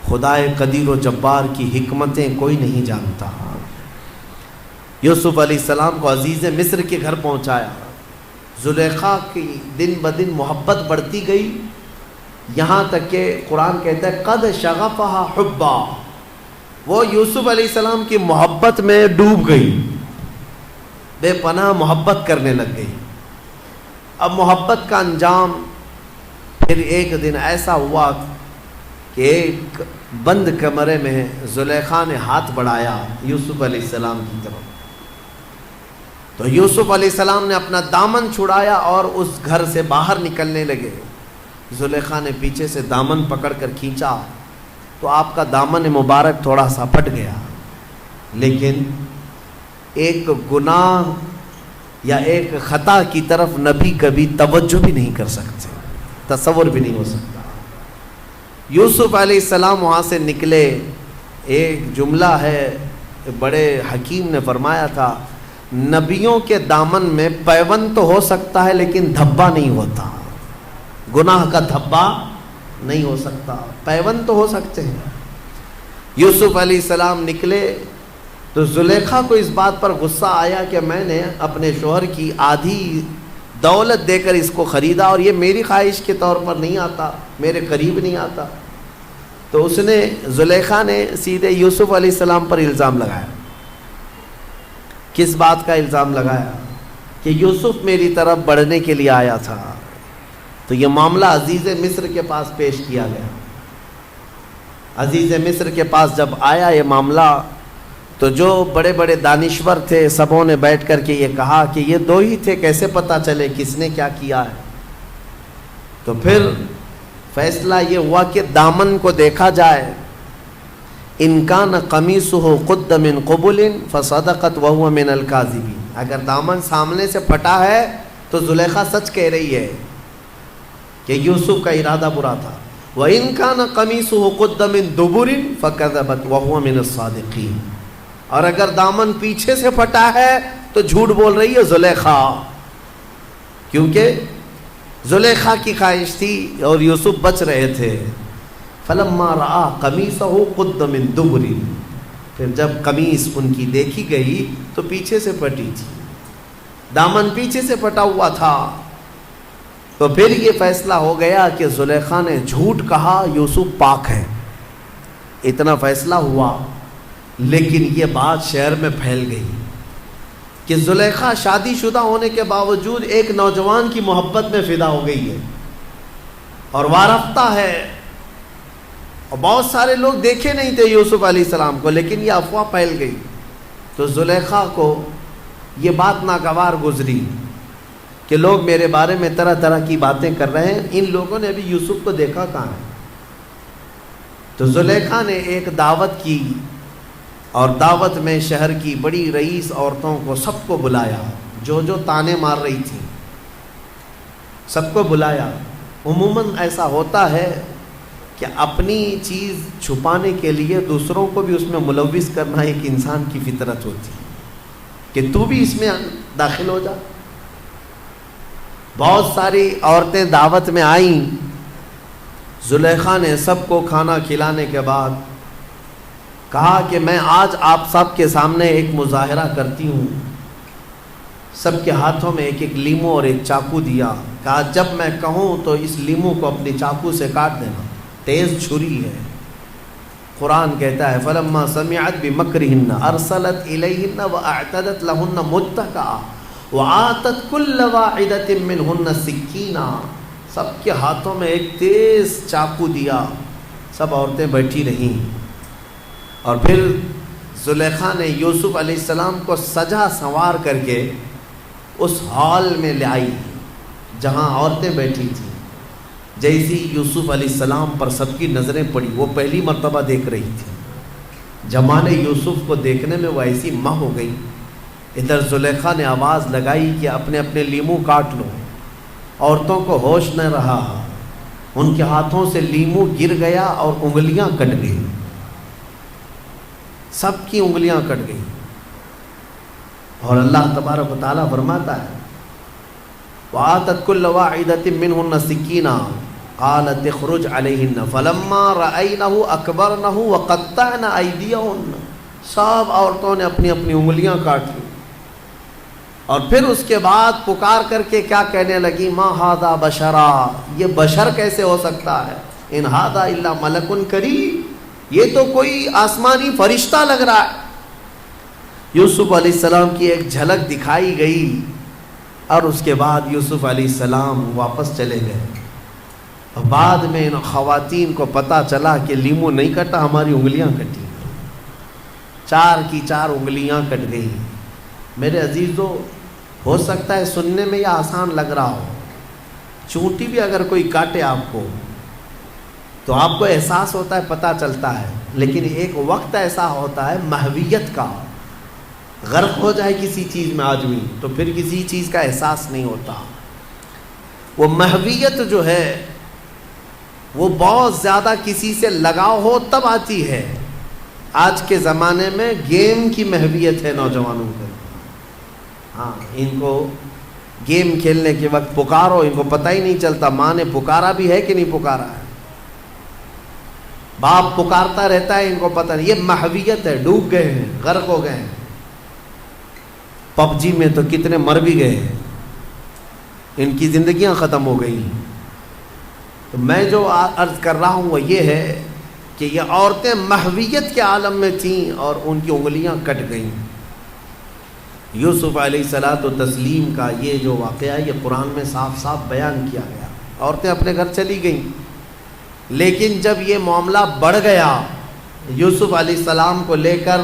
A: خدائے قدیر و جبار کی حکمتیں کوئی نہیں جانتا. یوسف علیہ السلام کو عزیز مصر کے گھر پہنچایا. زلیخا کی دن بدن محبت بڑھتی گئی، یہاں تک کہ قرآن کہتا ہے قد شغفہا حبا. وہ یوسف علیہ السلام کی محبت میں ڈوب گئی، بے پناہ محبت کرنے لگ گئی. اب محبت کا انجام پھر ایک دن ایسا ہوا کہ ایک بند کمرے میں زلیخا نے ہاتھ بڑھایا یوسف علیہ السلام کی طرف. تو یوسف علیہ السلام نے اپنا دامن چھڑایا اور اس گھر سے باہر نکلنے لگے. زلیخا نے پیچھے سے دامن پکڑ کر کھینچا تو آپ کا دامن مبارک تھوڑا سا پھٹ گیا. لیکن ایک گناہ یا ایک خطا کی طرف نبی کبھی توجہ بھی نہیں کر سکتے، تصور بھی نہیں ہو سکتا. یوسف علیہ السلام وہاں سے نکلے. ایک جملہ ہے بڑے حکیم نے فرمایا تھا، نبیوں کے دامن میں پیوند تو ہو سکتا ہے لیکن دھبا نہیں ہوتا. گناہ کا دھبا نہیں ہو سکتا، پیوند تو ہو سکتے ہیں. یوسف علیہ السلام نکلے تو زلیخا کو اس بات پر غصہ آیا کہ میں نے اپنے شوہر کی آدھی دولت دے کر اس کو خریدا اور یہ میری خواہش کے طور پر نہیں آتا، میرے قریب نہیں آتا. تو اس نے زلیخا نے سیدھے یوسف علیہ السلام پر الزام لگایا. کس بات کا الزام لگایا؟ کہ یوسف میری طرف بڑھنے کے لیے آیا تھا. تو یہ معاملہ عزیز مصر کے پاس پیش کیا گیا. عزیز مصر کے پاس جب آیا یہ معاملہ تو جو بڑے بڑے دانشور تھے سبوں نے بیٹھ کر کے یہ کہا کہ یہ دو ہی تھے، کیسے پتہ چلے کس نے کیا کیا ہے. تو پھر فیصلہ یہ ہوا کہ دامن کو دیکھا جائے. ان کان قمیصہ قد من قبل فصدقت وهو من الکاذبین. اگر دامن سامنے سے پھٹا ہے تو زلیخا سچ کہہ رہی ہے کہ یوسف کا ارادہ برا تھا. وَإِن كَانَ قَمِيصُهُ قُدَّ مِن دُبُرٍ فَكَذَبَتْ وَهُوَ مِنَ الصَّادِقِينَ. اور اگر دامن پیچھے سے پھٹا ہے تو جھوٹ بول رہی ہے زلیخا، کیونکہ زلیخا کی خواہش تھی اور یوسف بچ رہے تھے. فَلَمَّا رَآ قَمِيصَهُ قُدَّ مِن دُبُرٍ. پھر جب قمیص ان کی دیکھی گئی تو پیچھے سے پھٹی تھی، دامن پیچھے سے پھٹا ہوا تھا. تو پھر یہ فیصلہ ہو گیا کہ زلیخا نے جھوٹ کہا، یوسف پاک ہے. اتنا فیصلہ ہوا. لیکن یہ بات شہر میں پھیل گئی کہ زلیخا شادی شدہ ہونے کے باوجود ایک نوجوان کی محبت میں فدا ہو گئی ہے اور وارفتہ ہے. اور بہت سارے لوگ دیکھے نہیں تھے یوسف علیہ السلام کو، لیکن یہ افواہ پھیل گئی. تو زلیخا کو یہ بات ناگوار گزری کہ لوگ میرے بارے میں طرح طرح کی باتیں کر رہے ہیں، ان لوگوں نے ابھی یوسف کو دیکھا کہاں ہے. تو زلیخا نے ایک دعوت کی اور دعوت میں شہر کی بڑی رئیس عورتوں کو سب کو بلایا، جو جو تانے مار رہی تھی سب کو بلایا. عموماً ایسا ہوتا ہے کہ اپنی چیز چھپانے کے لیے دوسروں کو بھی اس میں ملوث کرنا ایک انسان کی فطرت ہوتی ہے کہ تو بھی اس میں داخل ہو جا. بہت ساری عورتیں دعوت میں آئیں. زلیخا نے سب کو کھانا کھلانے کے بعد کہا کہ میں آج آپ سب کے سامنے ایک مظاہرہ کرتی ہوں. سب کے ہاتھوں میں ایک ایک لیمو اور ایک چاقو دیا. کہا جب میں کہوں تو اس لیمو کو اپنی چاقو سے کاٹ دینا، تیز چھری ہے. قرآن کہتا ہے فَلَمَّا سَمِعَتْ بِمَكْرِهِنَّ أَرْسَلَتْ إِلَيْهِنَّ وَأَعْتَدَتْ لَهُنَّ مُتَّكَأً وَآتَتْ كُلَّ وَاحِدَةٍ مِّنْهُنَّ سِكِّينًا. سب کے ہاتھوں میں ایک تیز چاقو دیا. سب عورتیں بیٹھی رہیں. اور پھر زلیخا نے یوسف علیہ السلام کو سجا سنوار کر کے اس ہال میں لے آئی جہاں عورتیں بیٹھی تھیں. جیسی یوسف علیہ السلام پر سب کی نظریں پڑی، وہ پہلی مرتبہ دیکھ رہی تھی. جمال یوسف کو دیکھنے میں وہ ایسی ماں ہو گئی. ادھر زلیخا نے آواز لگائی کہ اپنے اپنے لیمو کاٹ لو. عورتوں کو ہوش نہ رہا، ان کے ہاتھوں سے لیمو گر گیا اور انگلیاں کٹ گئی. سب کی انگلیاں کٹ گئی. اور اللہ تبارک و تعالیٰ فرماتا ہے وَآتَتْ كُلَّ وَاحِدَةٍ مِّنْهُنَّ سِكِّينًا قَالَتِ اخْرُجْ عَلَيْهِنَّ فَلَمَّا رَأَيْنَهُ أَكْبَرْنَهُ وَقَطَّعْنَ أَيْدِيَهُنَّ. سب عورتوں نے اپنی اپنی انگلیاں کاٹ لی. اور پھر اس کے بعد پکار کر کے کیا کہنے لگی مَا هَذَا بَشَرًا. یہ بشر کیسے ہو سکتا ہے؟ إِنْ هَذَا إِلَّا مَلَكٌ كَرِيمٌ. یہ تو کوئی آسمانی فرشتہ لگ رہا ہے. یوسف علیہ السلام کی ایک جھلک دکھائی گئی اور اس کے بعد یوسف علیہ السلام واپس چلے گئے. اور بعد میں ان خواتین کو پتہ چلا کہ لیمو نہیں کٹا، ہماری انگلیاں کٹی. 4 کی 4 انگلیاں کٹ گئی. میرے عزیزو، ہو سکتا ہے سننے میں یہ آسان لگ رہا ہو، چونٹی بھی اگر کوئی کاٹے آپ کو تو آپ کو احساس ہوتا ہے، پتہ چلتا ہے. لیکن ایک وقت ایسا ہوتا ہے محویت کا، غرق ہو جائے کسی چیز میں آدمی تو پھر کسی چیز کا احساس نہیں ہوتا. وہ محویت جو ہے وہ بہت زیادہ کسی سے لگاؤ ہو تب آتی ہے. آج کے زمانے میں گیم کی محویت ہے نوجوانوں کو. ہاں، ان کو گیم کھیلنے کے وقت پکارو، ان کو پتہ ہی نہیں چلتا ماں نے پکارا بھی ہے کہ نہیں پکارا ہے. باپ پکارتا رہتا ہے، ان کو پتہ نہیں. یہ محویت ہے، ڈوب گئے ہیں، غرق ہو گئے ہیں. پب جی میں تو کتنے مر بھی گئے ہیں، ان کی زندگیاں ختم ہو گئی. تو میں جو عرض کر رہا ہوں وہ یہ ہے کہ یہ عورتیں محویت کے عالم میں تھیں اور ان کی انگلیاں کٹ گئیں۔ یوسف علیہ الصلاۃ والتسلیم کا یہ جو واقعہ ہے یہ قرآن میں صاف صاف بیان کیا گیا۔ عورتیں اپنے گھر چلی گئیں، لیکن جب یہ معاملہ بڑھ گیا، یوسف علیہ السلام کو لے کر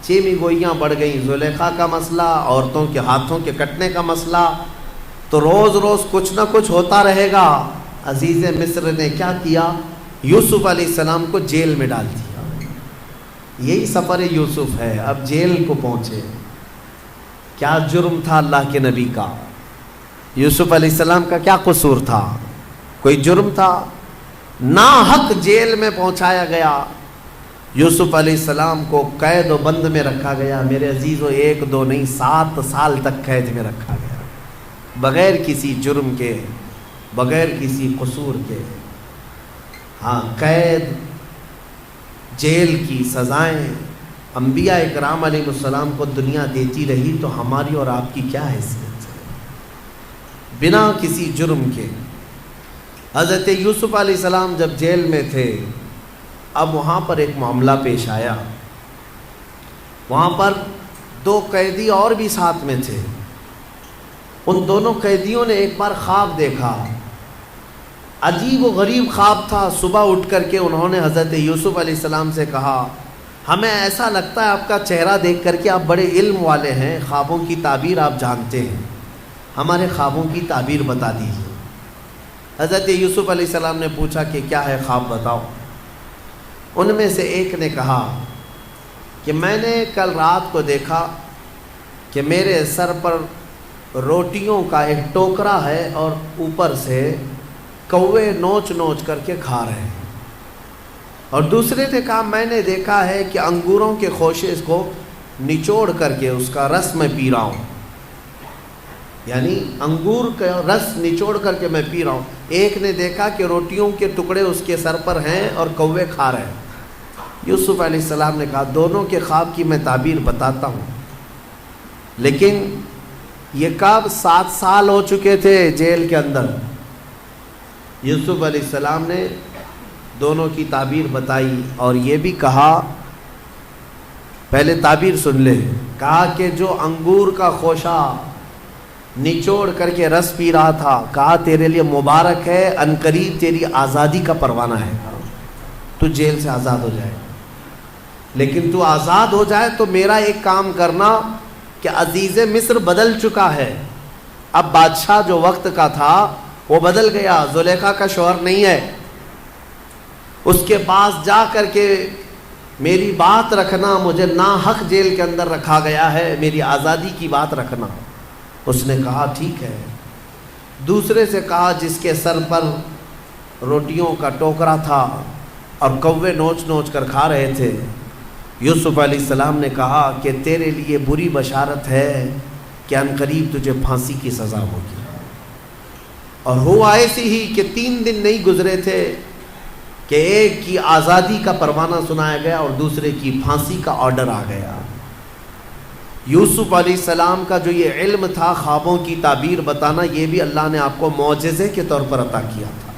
A: چیمی گوئیاں بڑھ گئیں، زلیخا کا مسئلہ، عورتوں کے ہاتھوں کے کٹنے کا مسئلہ، تو روز روز کچھ نہ کچھ ہوتا رہے گا۔ عزیز مصر نے کیا کیا؟ یوسف علیہ السلام کو جیل میں ڈال دیا۔ یہی سفر یوسف ہے، اب جیل کو پہنچے۔ کیا جرم تھا اللہ کے نبی کا؟ یوسف علیہ السلام کا کیا قصور تھا؟ کوئی جرم تھا؟ ناحق جیل میں پہنچایا گیا۔ یوسف علیہ السلام کو قید و بند میں رکھا گیا۔ میرے عزیزو، 1 2 نہیں 7 سال تک قید میں رکھا گیا، بغیر کسی جرم کے، بغیر کسی قصور کے۔ ہاں، قید، جیل کی سزائیں انبیاء اکرام علیہ السلام کو دنیا دیتی رہی، تو ہماری اور آپ کی کیا حیثیت ہے؟ بنا کسی جرم کے۔ حضرت یوسف علیہ السلام جب جیل میں تھے، اب وہاں پر ایک معاملہ پیش آیا۔ وہاں پر 2 قیدی اور بھی ساتھ میں تھے۔ ان دونوں قیدیوں نے ایک بار خواب دیکھا، عجیب و غریب خواب تھا۔ صبح اٹھ کر کے انہوں نے حضرت یوسف علیہ السلام سے کہا، ہمیں ایسا لگتا ہے آپ کا چہرہ دیکھ کر کے آپ بڑے علم والے ہیں، خوابوں کی تعبیر آپ جانتے ہیں، ہمارے خوابوں کی تعبیر بتا دیجیے۔ حضرت یوسف علیہ السلام نے پوچھا کہ کیا ہے خواب بتاؤ۔ ان میں سے ایک نے کہا کہ میں نے کل رات کو دیکھا کہ میرے سر پر روٹیوں کا ایک ٹوکرا ہے اور اوپر سے کوے نوچ نوچ کر کے کھا رہے ہیں۔ اور دوسرے نے کہا میں نے دیکھا ہے کہ انگوروں کے خوشے کو نچوڑ کر کے اس کا رس میں پی رہا ہوں، یعنی انگور کا رس نچوڑ کر کے میں پی رہا ہوں۔ ایک نے دیکھا کہ روٹیوں کے ٹکڑے اس کے سر پر ہیں اور کوے کھا رہے ہیں۔ یوسف علیہ السلام نے کہا دونوں کے خواب کی میں تعبیر بتاتا ہوں، لیکن یہ کب 7 سال ہو چکے تھے جیل کے اندر۔ یوسف علیہ السلام نے دونوں کی تعبیر بتائی اور یہ بھی کہا، پہلے تعبیر سن لے، کہا کہ جو انگور کا خوشہ نچوڑ کر کے رس پی رہا تھا، کہا تیرے لیے مبارک ہے، عنقریب تیری آزادی کا پروانہ ہے، تو جیل سے آزاد ہو جائے۔ لیکن تو آزاد ہو جائے تو میرا ایک کام کرنا کہ عزیز مصر بدل چکا ہے، اب بادشاہ جو وقت کا تھا وہ بدل گیا، زلیخا کا شوہر نہیں ہے، اس کے پاس جا کر کے میری بات رکھنا، مجھے ناحق جیل کے اندر رکھا گیا ہے، میری آزادی کی بات رکھنا۔ اس نے کہا ٹھیک ہے۔ دوسرے سے کہا جس کے سر پر روٹیوں کا ٹوکرا تھا اور کوے نوچ نوچ کر کھا رہے تھے، یوسف علیہ السلام نے کہا کہ تیرے لیے بری بشارت ہے کہ عنقریب تجھے پھانسی کی سزا ہوگی۔ اور ہوا ایسی ہی کہ 3 دن نہیں گزرے تھے کہ ایک کی آزادی کا پروانہ سنایا گیا اور دوسرے کی پھانسی کا آرڈر آ گیا۔ یوسف علیہ السلام کا جو یہ علم تھا خوابوں کی تعبیر بتانا، یہ بھی اللہ نے آپ کو معجزے کے طور پر عطا کیا تھا،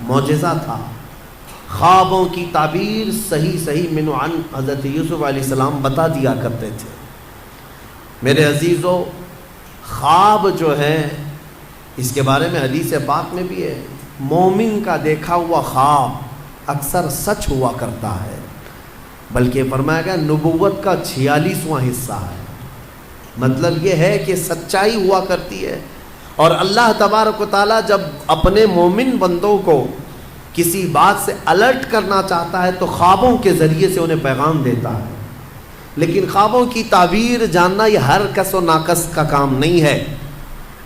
A: معجزہ تھا۔ خوابوں کی تعبیر صحیح من عن حضرت یوسف علیہ السلام بتا دیا کرتے تھے۔ میرے عزیزو، خواب جو ہے اس کے بارے میں حدیث پاک میں بھی ہے، مومن کا دیکھا ہوا خواب اکثر سچ ہوا کرتا ہے، بلکہ فرمایا گیا نبوت کا 46واں حصہ ہے۔ مطلب یہ ہے کہ سچائی ہوا کرتی ہے، اور اللہ تبارک و تعالیٰ جب اپنے مومن بندوں کو کسی بات سے الرٹ کرنا چاہتا ہے تو خوابوں کے ذریعے سے انہیں پیغام دیتا ہے۔ لیکن خوابوں کی تعبیر جاننا یہ ہر کس و ناقص کا کام نہیں ہے۔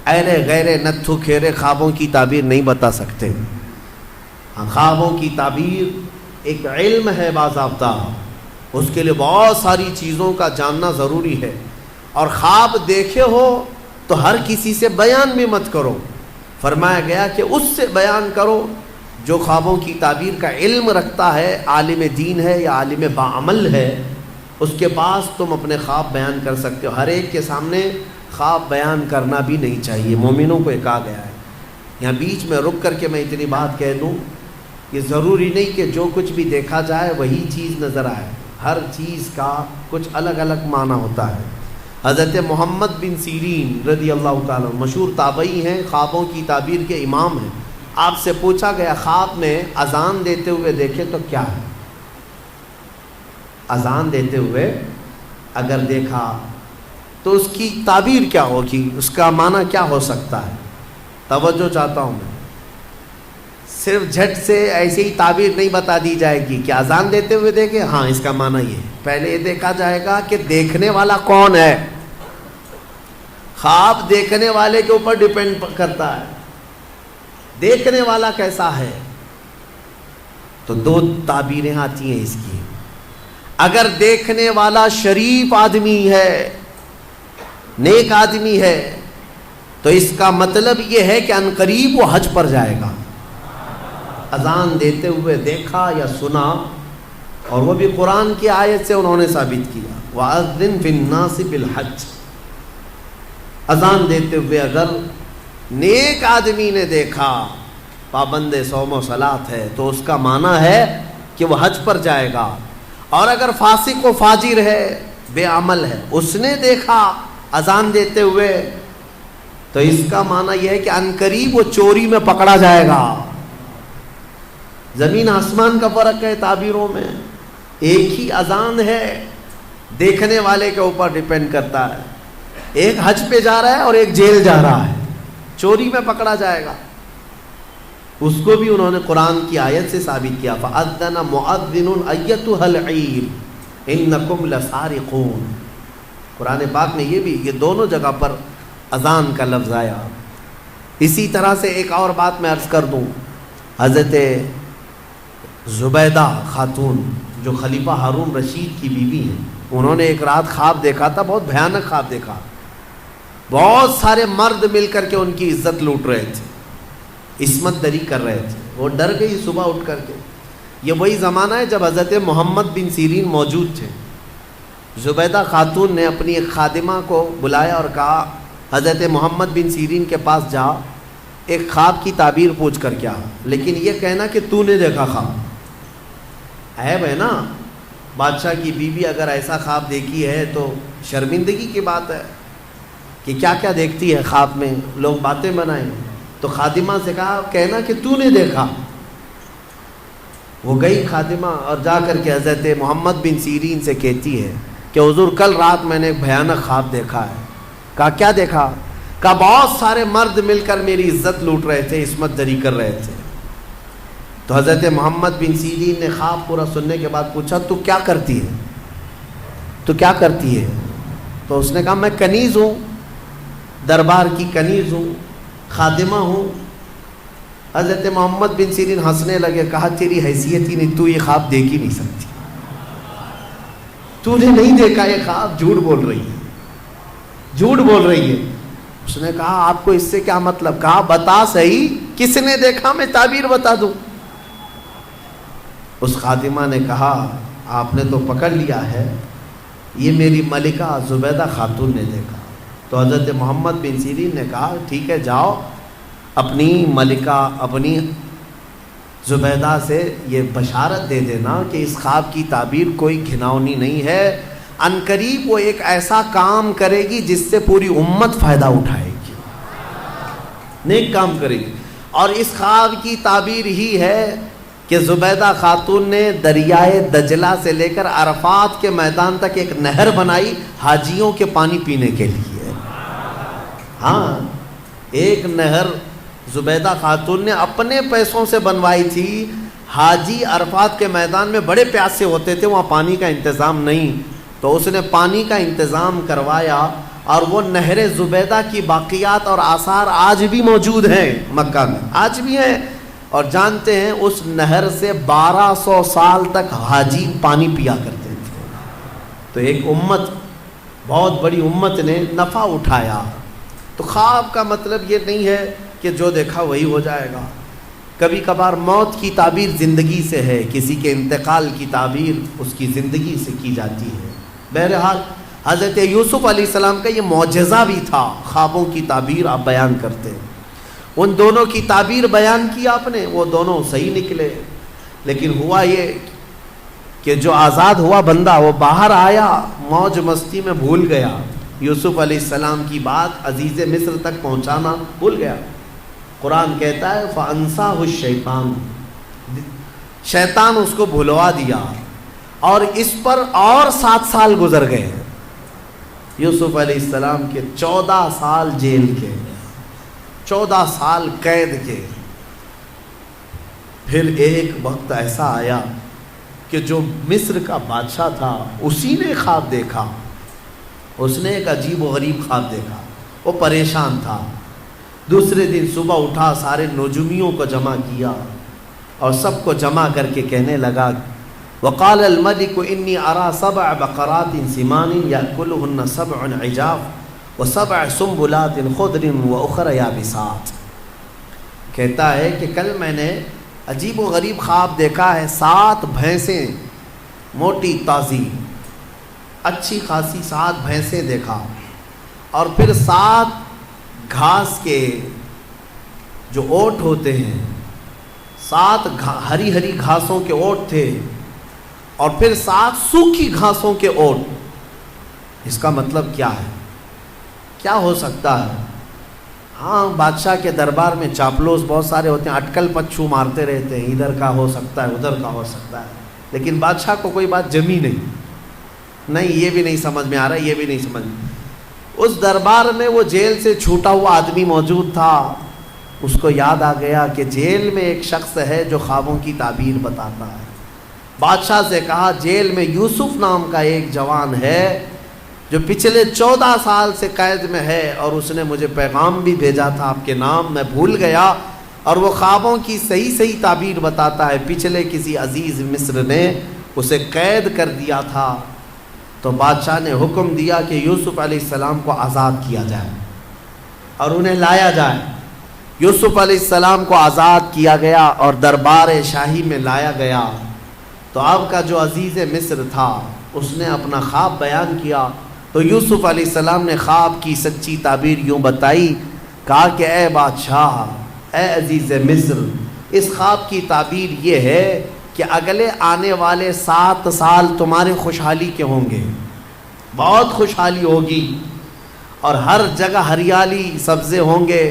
A: ایرے غیرے نتھو کھیرے خوابوں کی تعبیر نہیں بتا سکتے۔ خوابوں کی تعبیر ایک علم ہے باضابطہ، اس کے لیے بہت ساری چیزوں کا جاننا ضروری ہے۔ اور خواب دیکھے ہو تو ہر کسی سے بیان بھی مت کرو، فرمایا گیا کہ اس سے بیان کرو جو خوابوں کی تعبیر کا علم رکھتا ہے، عالم دین ہے یا عالم باعمل ہے، اس کے پاس تم اپنے خواب بیان کر سکتے ہو۔ ہر ایک کے سامنے خواب بیان کرنا بھی نہیں چاہیے، مومنوں کو یہ کہا گیا ہے۔ یہاں بیچ میں رک کر کے میں اتنی بات کہہ دوں یہ ضروری نہیں کہ جو کچھ بھی دیکھا جائے وہی چیز نظر آئے، ہر چیز کا کچھ الگ الگ معنی ہوتا ہے۔ حضرت محمد بن سیرین رضی اللہ تعالیٰ مشہور تابعی ہیں، خوابوں کی تعبیر کے امام ہیں۔ آپ سے پوچھا گیا خواب میں اذان دیتے ہوئے دیکھے تو کیا ہے؟ اذان دیتے ہوئے اگر دیکھا تو اس کی تعبیر کیا ہوگی، اس کا معنی کیا ہو سکتا ہے؟ توجہ چاہتا ہوں میں، صرف جھٹ سے ایسے ہی تعبیر نہیں بتا دی جائے گی کہ اذان دیتے ہوئے دیکھے ہاں اس کا معنی یہ ہے۔ پہلے یہ دیکھا جائے گا کہ دیکھنے والا کون ہے۔ خواب دیکھنے والے کے اوپر ڈیپینڈ کرتا ہے، دیکھنے والا کیسا ہے۔ تو دو تعبیریں آتی ہیں اس کی۔ اگر دیکھنے والا شریف آدمی ہے، نیک آدمی ہے، تو اس کا مطلب یہ ہے کہ عنقریب وہ حج پر جائے گا۔ اذان دیتے ہوئے دیکھا یا سنا، اور وہ بھی قرآن کی آیت سے انہوں نے ثابت کیا، وَأَذِّن فِي النَّاسِ بِالْحَجِّ۔ اذان دیتے ہوئے اگر نیک آدمی نے دیکھا، پابند صوم و صلاۃ ہے، تو اس کا معنی ہے کہ وہ حج پر جائے گا۔ اور اگر فاسق و فاجر ہے، بے عمل ہے، اس نے دیکھا اذان دیتے ہوئے، تو اس کا معنی یہ ہے کہ عنقریب وہ چوری میں پکڑا جائے گا۔ زمین آسمان کا فرق ہے تعبیروں میں، ایک ہی اذان ہے، دیکھنے والے کے اوپر ڈیپینڈ کرتا ہے۔ ایک حج پہ جا رہا ہے اور ایک جیل جا رہا ہے، چوری میں پکڑا جائے گا۔ اس کو بھی انہوں نے قرآن کی آیت سے ثابت کیا، فَأَذَّنَ مُؤَذِّنٌ أَيَّتُهَا الْعِيرُ إِنَّكُمْ لَسَارِقُونَ۔ قرآن پاک میں یہ دونوں جگہ پر اذان کا لفظ آیا۔ اسی طرح سے ایک اور بات میں عرض کر دوں، حضرت زبیدہ خاتون جو خلیفہ ہارون رشید کی بیوی ہیں، انہوں نے ایک رات خواب دیکھا تھا، بہت بھیانک خواب دیکھا۔ بہت سارے مرد مل کر کے ان کی عزت لوٹ رہے تھے، عصمت دری کر رہے تھے۔ وہ ڈر گئی صبح اٹھ کر کے۔ یہ وہی زمانہ ہے جب حضرت محمد بن سیرین موجود تھے۔ زبیدہ خاتون نے اپنی ایک خادمہ کو بلایا اور کہا حضرت محمد بن سیرین کے پاس جا، ایک خواب کی تعبیر پوچھ کر کیا، لیکن یہ کہنا کہ تو نے دیکھا خواب۔ عیب ہے نا، بادشاہ کی بیوی اگر ایسا خواب دیکھی ہے تو شرمندگی کی بات ہے کہ کیا کیا دیکھتی ہے خواب میں، لوگ باتیں بنائیں۔ تو خادمہ سے کہا کہنا کہ تو نے دیکھا۔ وہ گئی خادمہ اور جا کر کے حضرت محمد بن سیرین سے کہتی ہے کہ حضور کل رات میں نے ایک بھیانک خواب دیکھا ہے۔ کہا کیا دیکھا؟ کہا بہت سارے مرد مل کر میری عزت لوٹ رہے تھے، عصمت دری کر رہے تھے۔ تو حضرت محمد بن سیرین نے خواب پورا سننے کے بعد پوچھا تو کیا کرتی ہے؟ تو کیا کرتی ہے؟ تو اس نے کہا میں کنیز ہوں، دربار کی کنیز ہوں، خادمہ ہوں۔ حضرت محمد بن سیرین ہنسنے لگے، کہا تیری حیثیت ہی نہیں، تو یہ خواب دیکھ ہی نہیں سکتی، تو نے نہیں دیکھا یہ خواب، جھوٹ بول رہی ہے، جھوٹ بول رہی ہے۔ اس نے کہا آپ کو اس سے کیا مطلب؟ کہا بتا صحیح کس نے دیکھا، میں تعبیر بتا دوں۔ اس خادمہ نے کہا آپ نے تو پکڑ لیا ہے، یہ میری ملکہ زبیدہ خاتون نے دیکھا۔ تو حضرت محمد بن سیرین نے کہا ٹھیک ہے، جاؤ اپنی ملکہ اپنی زبیدہ سے یہ بشارت دے دینا کہ اس خواب کی تعبیر کوئی گھناؤنی نہیں ہے، عنقریب وہ ایک ایسا کام کرے گی جس سے پوری امت فائدہ اٹھائے گی، نیک کام کرے گی۔ اور اس خواب کی تعبیر ہی ہے کہ زبیدہ خاتون نے دریائے دجلہ سے لے کر عرفات کے میدان تک ایک نہر بنائی حاجیوں کے پانی پینے کے لیے۔ ہاں، ایک نہر زبیدہ خاتون نے اپنے پیسوں سے بنوائی تھی۔ حاجی عرفات کے میدان میں بڑے پیاسے ہوتے تھے، وہاں پانی کا انتظام نہیں، تو اس نے پانی کا انتظام کروایا، اور وہ نہر زبیدہ کی باقیات اور آثار آج بھی موجود ہیں مکہ میں، آج بھی ہیں۔ اور جانتے ہیں اس نہر سے 1200 سال تک حاجی پانی پیا کرتے تھے۔ تو ایک امت، بہت بڑی امت نے نفع اٹھایا۔ تو خواب کا مطلب یہ نہیں ہے کہ جو دیکھا وہی ہو جائے گا۔ کبھی کبھار موت کی تعبیر زندگی سے ہے، کسی کے انتقال کی تعبیر اس کی زندگی سے کی جاتی ہے۔ بہرحال حضرت یوسف علیہ السلام کا یہ معجزہ بھی تھا، خوابوں کی تعبیر آپ بیان کرتے ہیں۔ ان دونوں کی تعبیر بیان کی آپ نے، وہ دونوں صحیح نکلے۔ لیکن ہوا یہ کہ جو آزاد ہوا بندہ وہ باہر آیا، موج مستی میں بھول گیا یوسف علیہ السلام کی بات عزیز مصر تک پہنچانا بھول گیا۔ قرآن کہتا ہے فَأَنْسَاهُ الشَّيْطَانُ، شیطان اس کو بھلوا دیا، اور اس پر اور 7 سال گزر گئے۔ یوسف علیہ السلام کے 14 سال جیل کے، 14 سال قید کے۔ پھر ایک وقت ایسا آیا کہ جو مصر کا بادشاہ تھا اسی نے خواب دیکھا، اس نے ایک عجیب و غریب خواب دیکھا، وہ پریشان تھا۔ دوسرے دن صبح اٹھا، سارے نجومیوں کو جمع کیا اور سب کو جمع کر کے کہنے لگا وقال الملك انی ارى 7 بقرات سمان یاکلهن 7 عجاف و7 سنبلات خضر واخر یابسات۔ کہتا ہے کہ کل میں نے عجیب و غریب خواب دیکھا ہے، 7 بھینسیں موٹی تازی اچھی خاصی 7 بھینسیں دیکھا، اور پھر 7 گھاس کے جو اوٹ ہوتے ہیں، 7 ہری ہری گھاسوں کے اوٹ تھے، اور پھر 7 سوکھی گھاسوں کے اوٹ۔ اس کا مطلب کیا ہے؟ کیا ہو سکتا ہے؟ ہاں، بادشاہ کے دربار میں چاپلوس بہت سارے ہوتے ہیں، اٹکل پچھو مارتے رہتے ہیں، ادھر کا ہو سکتا ہے ادھر کا ہو سکتا ہے، لیکن بادشاہ کو کوئی بات جمی نہیں، یہ بھی نہیں سمجھ میں آ رہا، یہ بھی نہیں سمجھ میں۔ اس دربار میں وہ جیل سے چھوٹا ہوا آدمی موجود تھا، اس کو یاد آ گیا کہ جیل میں ایک شخص ہے جو خوابوں کی تعبیر بتاتا ہے۔ بادشاہ سے کہا جیل میں یوسف نام کا ایک جوان ہے جو پچھلے 14 سال سے قید میں ہے، اور اس نے مجھے پیغام بھی بھیجا تھا آپ کے نام، میں بھول گیا، اور وہ خوابوں کی صحیح تعبیر بتاتا ہے۔ پچھلے کسی عزیز مصر نے اسے قید کر دیا تھا، تو بادشاہ نے حکم دیا کہ یوسف علیہ السلام کو آزاد کیا جائے اور انہیں لایا جائے۔ یوسف علیہ السلام کو آزاد کیا گیا اور دربار شاہی میں لایا گیا۔ تو آپ کا جو عزیز مصر تھا اس نے اپنا خواب بیان کیا، تو یوسف علیہ السلام نے خواب کی سچی تعبیر یوں بتائی، کہا کہ اے بادشاہ، اے عزیز مصر، اس خواب کی تعبیر یہ ہے کہ اگلے آنے والے 7 سال تمہارے خوشحالی کے ہوں گے، بہت خوشحالی ہوگی، اور ہر جگہ ہریالی سبزے ہوں گے،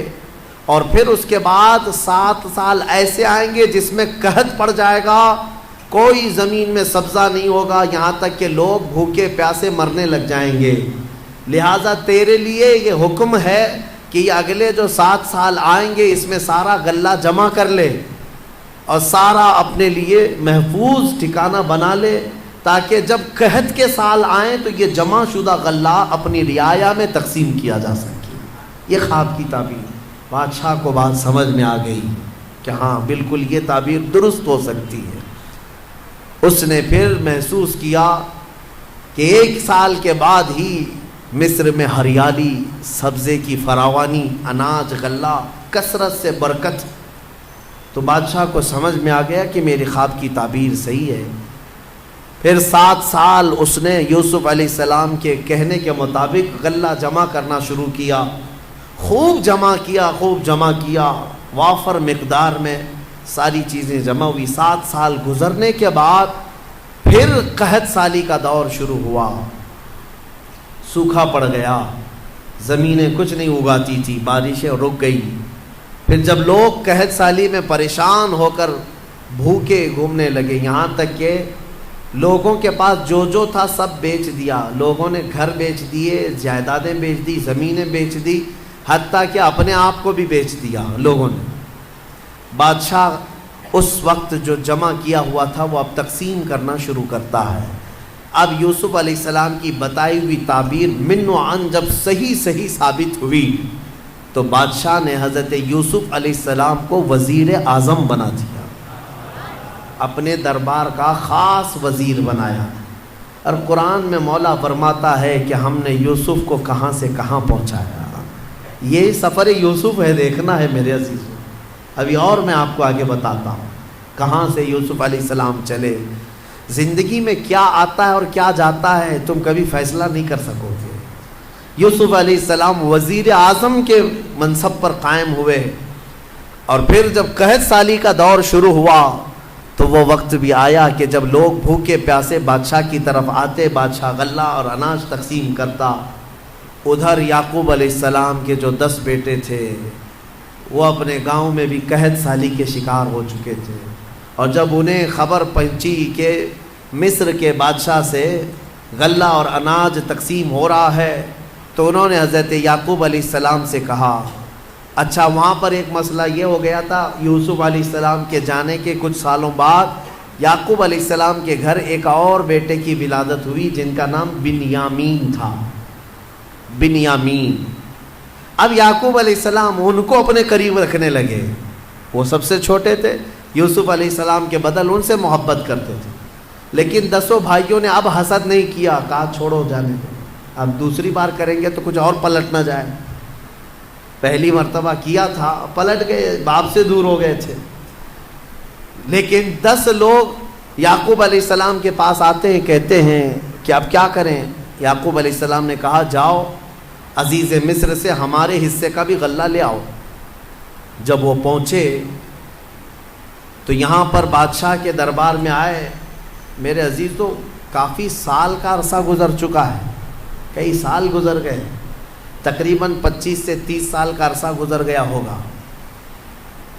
A: اور پھر اس کے بعد 7 سال ایسے آئیں گے جس میں قحط پڑ جائے گا، کوئی زمین میں سبزہ نہیں ہوگا، یہاں تک کہ لوگ بھوکے پیاسے مرنے لگ جائیں گے۔ لہٰذا تیرے لیے یہ حکم ہے کہ یہ اگلے جو 7 سال آئیں گے اس میں سارا غلہ جمع کر لے اور سارا اپنے لیے محفوظ ٹھکانہ بنا لے، تاکہ جب قحط کے سال آئیں تو یہ جمع شدہ غلہ اپنی رعایا میں تقسیم کیا جا سکے۔ یہ خواب کی تعبیر۔ بادشاہ کو بات سمجھ میں آ گئی کہ ہاں بالکل یہ تعبیر درست ہو سکتی ہے۔ اس نے پھر محسوس کیا کہ 1 سال کے بعد ہی مصر میں ہریالی، سبزے کی فراوانی، اناج، غلہ، کثرت سے برکت۔ تو بادشاہ کو سمجھ میں آ گیا کہ میری خواب کی تعبیر صحیح ہے۔ پھر 7 سال اس نے یوسف علیہ السلام کے کہنے کے مطابق غلہ جمع کرنا شروع کیا، خوب جمع کیا، وافر مقدار میں ساری چیزیں جمع ہوئی۔ 7 سال گزرنے کے بعد پھر قحط سالی کا دور شروع ہوا، سوکھا پڑ گیا، زمینیں کچھ نہیں اگاتی تھی، بارشیں رک گئی۔ پھر جب لوگ قحط سالی میں پریشان ہو کر بھوکے گھومنے لگے، یہاں تک کہ لوگوں کے پاس جو تھا سب بیچ دیا، لوگوں نے گھر بیچ دیے، جائیدادیں بیچ دی، زمینیں بیچ دی، حتیٰ کہ اپنے آپ کو بھی بیچ دیا لوگوں نے۔ بادشاہ اس وقت جو جمع کیا ہوا تھا وہ اب تقسیم کرنا شروع کرتا ہے۔ اب یوسف علیہ السلام کی بتائی ہوئی تعبیر من و عن جب صحیح ثابت ہوئی تو بادشاہ نے حضرت یوسف علیہ السلام کو وزیر اعظم بنا دیا، اپنے دربار کا خاص وزیر بنایا۔ اور قرآن میں مولا فرماتا ہے کہ ہم نے یوسف کو کہاں سے کہاں پہنچایا۔ یہ سفر یوسف ہے، دیکھنا ہے میرے عزیزوں۔ ابھی اور میں آپ کو آگے بتاتا ہوں کہاں سے یوسف علیہ السلام چلے۔ زندگی میں کیا آتا ہے اور کیا جاتا ہے تم کبھی فیصلہ نہیں کر سکو گے۔ یوسف علیہ السلام وزیر اعظم کے منصب پر قائم ہوئے، اور پھر جب قحط سالی کا دور شروع ہوا تو وہ وقت بھی آیا کہ جب لوگ بھوکے پیاسے بادشاہ کی طرف آتے، بادشاہ غلہ اور اناج تقسیم کرتا، ادھر یعقوب علیہ السلام کے جو 10 بیٹے تھے وہ اپنے گاؤں میں بھی قحط سالی کے شکار ہو چکے تھے، اور جب انہیں خبر پہنچی کہ مصر کے بادشاہ سے غلہ اور اناج تقسیم ہو رہا ہے، تو انہوں نے حضرت یعقوب علیہ السلام سے کہا، اچھا وہاں پر ایک مسئلہ یہ ہو گیا تھا، یوسف علیہ السلام کے جانے کے کچھ سالوں بعد یعقوب علیہ السلام کے گھر ایک اور بیٹے کی ولادت ہوئی جن کا نام بنیامین تھا، بنیامین۔ اب یعقوب علیہ السلام ان کو اپنے قریب رکھنے لگے، وہ سب سے چھوٹے تھے، یوسف علیہ السلام کے بدل ان سے محبت کرتے تھے، لیکن 10 بھائیوں نے اب حسد نہیں کیا، کہا چھوڑو جانے دو، اب دوسری بار کریں گے تو کچھ اور پلٹ نہ جائے، پہلی مرتبہ کیا تھا پلٹ گئے، باپ سے دور ہو گئے تھے۔ لیکن 10 لوگ یعقوب علیہ السلام کے پاس آتے ہیں، کہتے ہیں کہ اب کیا کریں؟ یعقوب علیہ السلام نے کہا جاؤ عزیز مصر سے ہمارے حصے کا بھی غلہ لے آؤ۔ جب وہ پہنچے تو یہاں پر بادشاہ کے دربار میں آئے، میرے عزیز تو کافی سال کا عرصہ گزر چکا ہے، کئی سال گزر گئے، تقریباً 25 سے 30 سال کا عرصہ گزر گیا ہوگا،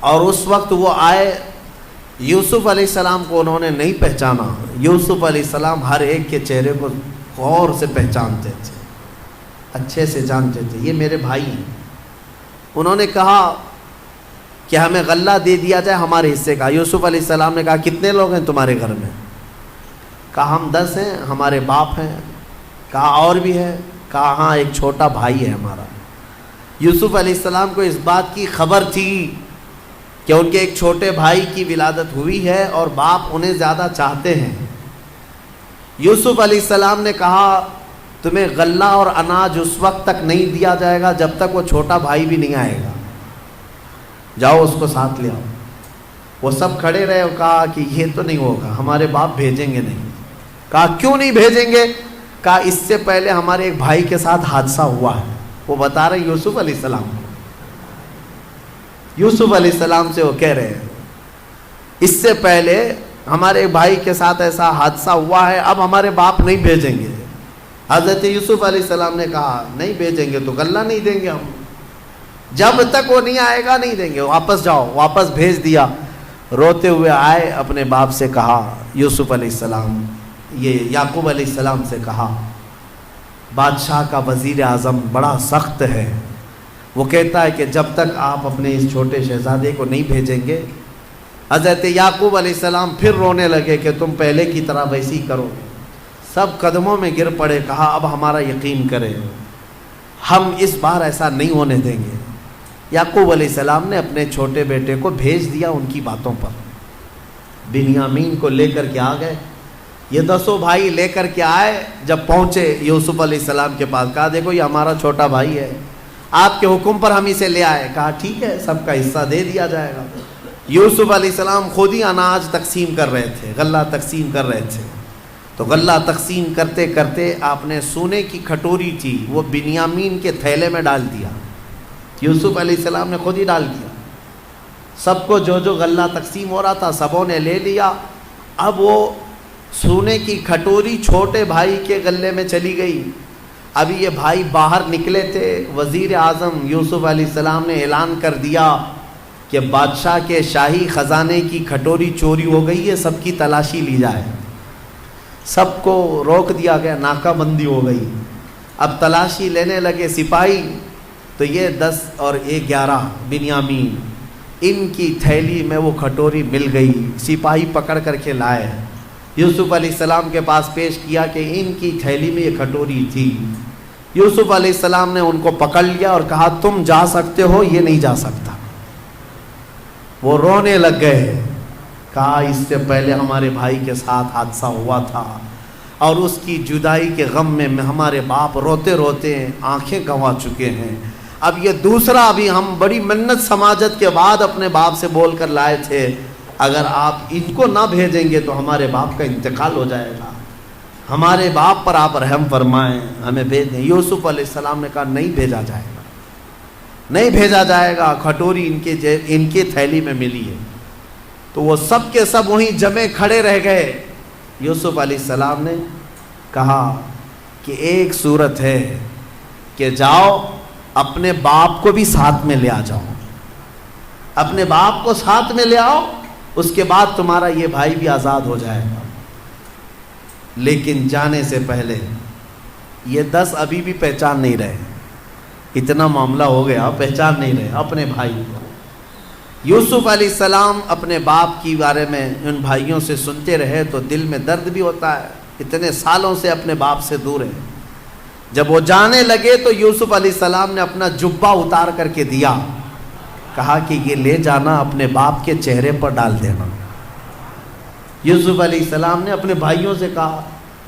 A: اور اس وقت وہ آئے، یوسف علیہ السلام کو انہوں نے نہیں پہچانا۔ یوسف علیہ السلام ہر ایک کے چہرے کو غور سے پہچانتے تھے، اچھے سے جانتے تھے، یہ میرے بھائی ہیں۔ انہوں نے کہا کہ ہمیں غلہ دے دیا جائے ہمارے حصے کا۔ یوسف علیہ السلام نے کہا کتنے لوگ ہیں تمہارے گھر میں؟ کہا ہم 10 ہیں، ہمارے باپ ہیں۔ کہا اور بھی ہے؟ کہا ہاں ایک چھوٹا بھائی ہے ہمارا۔ یوسف علیہ السلام کو اس بات کی خبر تھی کہ ان کے ایک چھوٹے بھائی کی ولادت ہوئی ہے اور باپ انہیں زیادہ چاہتے ہیں۔ یوسف علیہ السلام نے کہا تمہیں غلہ اور اناج اس وقت تک نہیں دیا جائے گا جب تک وہ چھوٹا بھائی بھی نہیں آئے گا، جاؤ اس کو ساتھ لے آؤ۔ وہ سب کھڑے رہے اور کہا کہ یہ تو نہیں ہوگا، ہمارے باپ بھیجیں گے نہیں۔ کہا کیوں نہیں بھیجیں گے؟ کہا اس سے پہلے ہمارے ایک بھائی کے ساتھ حادثہ ہوا ہے۔ وہ بتا رہے یوسف علیہ السلام، یوسف علیہ السلام سے وہ کہہ رہے ہیں اس سے پہلے ہمارے بھائی کے ساتھ ایسا حادثہ ہوا ہے، اب ہمارے باپ نہیں بھیجیں گے۔ حضرت یوسف علیہ السلام نے کہا نہیں بھیجیں گے تو غلہ نہیں دیں گے ہم، جب تک وہ نہیں آئے گا نہیں دیں گے، واپس جاؤ۔ واپس بھیج دیا۔ روتے ہوئے آئے، اپنے باپ سے کہا، یوسف علیہ السلام یہ یعقوب علیہ السلام سے کہا بادشاہ کا وزیر اعظم بڑا سخت ہے، وہ کہتا ہے کہ جب تک آپ اپنے اس چھوٹے شہزادے کو نہیں بھیجیں گے۔ حضرت یعقوب علیہ السلام پھر رونے لگے کہ تم پہلے کی طرح ویسی کرو۔ سب قدموں میں گر پڑے، کہا اب ہمارا یقین کرے، ہم اس بار ایسا نہیں ہونے دیں گے۔ یعقوب علیہ السلام نے اپنے چھوٹے بیٹے کو بھیج دیا ان کی باتوں پر، بنیامین کو لے کر کے آ گئے۔ یہ 10 بھائی لے کر کے آئے، جب پہنچے یوسف علیہ السلام کے پاس، کہا دیکھو یہ ہمارا چھوٹا بھائی ہے، آپ کے حکم پر ہم اسے لے آئے۔ کہا ٹھیک ہے، سب کا حصہ دے دیا جائے گا۔ یوسف علیہ السلام خود ہی اناج تقسیم کر رہے تھے، غلہ تقسیم کر رہے تھے، تو غلہ تقسیم کرتے کرتے آپ نے سونے کی کھٹوری تھی وہ بنیامین کے تھیلے میں ڈال دیا، یوسف علیہ السلام نے خود ہی ڈال دیا۔ سب کو جو جو غلہ تقسیم ہو رہا تھا سبوں نے لے لیا۔ اب وہ سونے کی کھٹوری چھوٹے بھائی کے غلے میں چلی گئی۔ ابھی یہ بھائی باہر نکلے تھے، وزیر اعظم یوسف علیہ السلام نے اعلان کر دیا کہ بادشاہ کے شاہی خزانے کی کھٹوری چوری ہو گئی ہے، سب کی تلاشی لی جائے۔ سب کو روک دیا گیا، ناکہ بندی ہو گئی۔ اب تلاشی لینے لگے سپاہی، تو یہ 10 اور 11 بنیامین، ان کی تھیلی میں وہ کھٹوری مل گئی۔ سپاہی پکڑ کر کے لائے، یوسف علیہ السلام کے پاس پیش کیا کہ ان کی تھیلی میں یہ کھٹوری تھی۔ یوسف علیہ السلام نے ان کو پکڑ لیا اور کہا تم جا سکتے ہو، یہ نہیں جا سکتا۔ وہ رونے لگ گئے، کہا اس سے پہلے ہمارے بھائی کے ساتھ حادثہ ہوا تھا اور اس کی جدائی کے غم میں ہمارے باپ روتے روتے آنکھیں گنوا چکے ہیں، اب یہ دوسرا بھی ہم بڑی منت سماجت کے بعد اپنے باپ سے بول کر لائے تھے، اگر آپ ان کو نہ بھیجیں گے تو ہمارے باپ کا انتقال ہو جائے گا، ہمارے باپ پر آپ رحم فرمائیں، ہمیں بھیج دیں۔ یوسف علیہ السلام نے کہا نہیں بھیجا جائے گا، نہیں بھیجا جائے گا، کھٹوری ان کے تھیلی میں ملی ہے۔ تو وہ سب کے سب وہیں جمے کھڑے رہ گئے. یوسف علیہ السلام نے کہا کہ ایک صورت ہے کہ جاؤ اپنے باپ کو بھی ساتھ میں لے آ جاؤ, اپنے باپ کو ساتھ میں لے آؤ, اس کے بعد تمہارا یہ بھائی بھی آزاد ہو جائے گا. لیکن جانے سے پہلے یہ 10 ابھی بھی پہچان نہیں رہے, اتنا معاملہ ہو گیا پہچان نہیں رہے اپنے بھائی کو. یوسف علیہ السلام اپنے باپ کی بارے میں ان بھائیوں سے سنتے رہے تو دل میں درد بھی ہوتا ہے, اتنے سالوں سے اپنے باپ سے دور ہیں. جب وہ جانے لگے تو یوسف علیہ السلام نے اپنا جبہ اتار کر کے دیا, کہا کہ یہ لے جانا اپنے باپ کے چہرے پر ڈال دینا. یوسف علیہ السلام نے اپنے بھائیوں سے کہا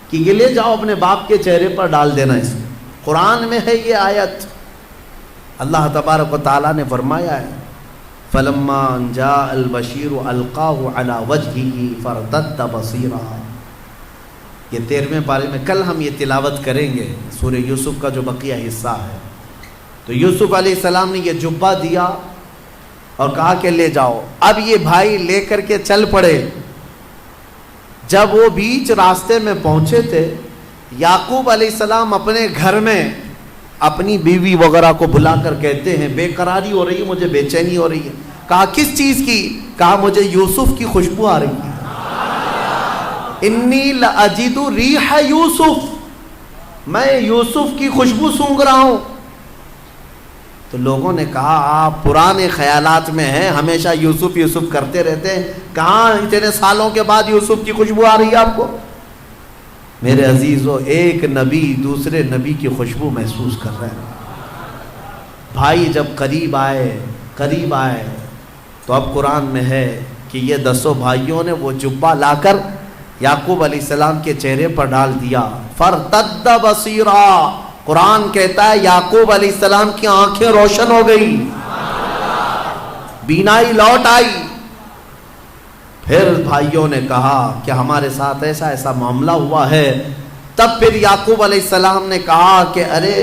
A: کہ یہ لے جاؤ اپنے باپ کے چہرے پر ڈال دینا. اس میں قرآن میں ہے یہ آیت, اللہ تبارک و تعالیٰ نے فرمایا ہے فَلَمَّا جَاءَ الْبَشِيرُ أَلْقَاهُ عَلَى وَجْهِهِ فَارْتَدَّ بَصِيرًا. یہ 13ویں پارے میں کل ہم یہ تلاوت کریں گے سورہ یوسف کا جو بقیہ حصہ ہے. تو یوسف علیہ السلام نے یہ جبہ دیا اور کہا کہ لے جاؤ. اب یہ بھائی لے کر کے چل پڑے. جب وہ بیچ راستے میں پہنچے تھے, یعقوب علیہ السلام اپنے گھر میں اپنی بیوی وغیرہ کو بلا کر کہتے ہیں بے قراری ہو رہی ہے, مجھے بے چینی ہو رہی ہے. کہا کس چیز کی؟ کہا مجھے یوسف کی خوشبو آ رہی ہے. انی لاجد ریح یوسف, میں یوسف کی خوشبو سونگھ رہا ہوں. تو لوگوں نے کہا آپ پرانے خیالات میں ہیں, ہمیشہ یوسف یوسف کرتے رہتے ہیں, کہاں اتنے سالوں کے بعد یوسف کی خوشبو آ رہی ہے آپ کو؟ میرے عزیزو, ایک نبی دوسرے نبی کی خوشبو محسوس کر رہے ہیں. بھائی جب قریب آئے تو اب قرآن میں ہے کہ یہ 10 بھائیوں نے وہ جبہ لا کر یعقوب علیہ السلام کے چہرے پر ڈال دیا. فَارْتَدَّ بَصِيرًا, قرآن کہتا ہے یعقوب علیہ السلام کی آنکھیں روشن ہو گئی, بینائی لوٹ آئی. پھر بھائیوں نے کہا کہ ہمارے ساتھ ایسا ایسا معاملہ ہوا ہے. تب پھر یعقوب علیہ السلام نے کہا کہ ارے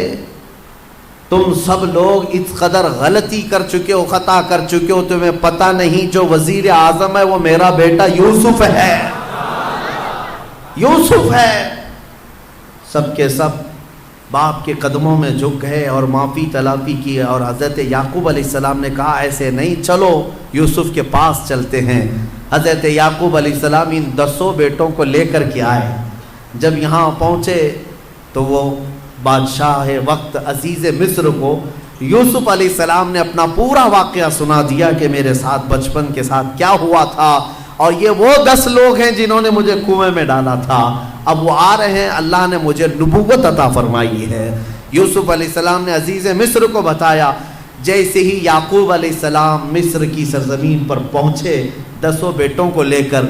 A: تم سب لوگ اس قدر غلطی کر چکے ہو, خطا کر چکے ہو, تمہیں پتہ نہیں جو وزیر اعظم ہے وہ میرا بیٹا یوسف ہے, یوسف ہے. سب کے سب باپ کے قدموں میں جھک گئے اور معافی تلافی کی. اور حضرت یعقوب علیہ السلام نے کہا ایسے نہیں, چلو یوسف کے پاس چلتے ہیں. حضرت یعقوب علیہ السلام ان 10 بیٹوں کو لے کر کے آئے. جب یہاں پہنچے تو وہ بادشاہ وقت عزیز مصر کو یوسف علیہ السلام نے اپنا پورا واقعہ سنا دیا کہ میرے ساتھ بچپن کے ساتھ کیا ہوا تھا, اور یہ وہ 10 لوگ ہیں جنہوں نے مجھے کنویں میں ڈالا تھا, اب وہ آ رہے ہیں, اللہ نے مجھے نبوت عطا فرمائی ہے. یوسف علیہ السلام نے عزیز مصر کو بتایا. جیسے ہی یعقوب علیہ السلام مصر کی سرزمین پر پہنچے 10 بیٹوں کو لے کر,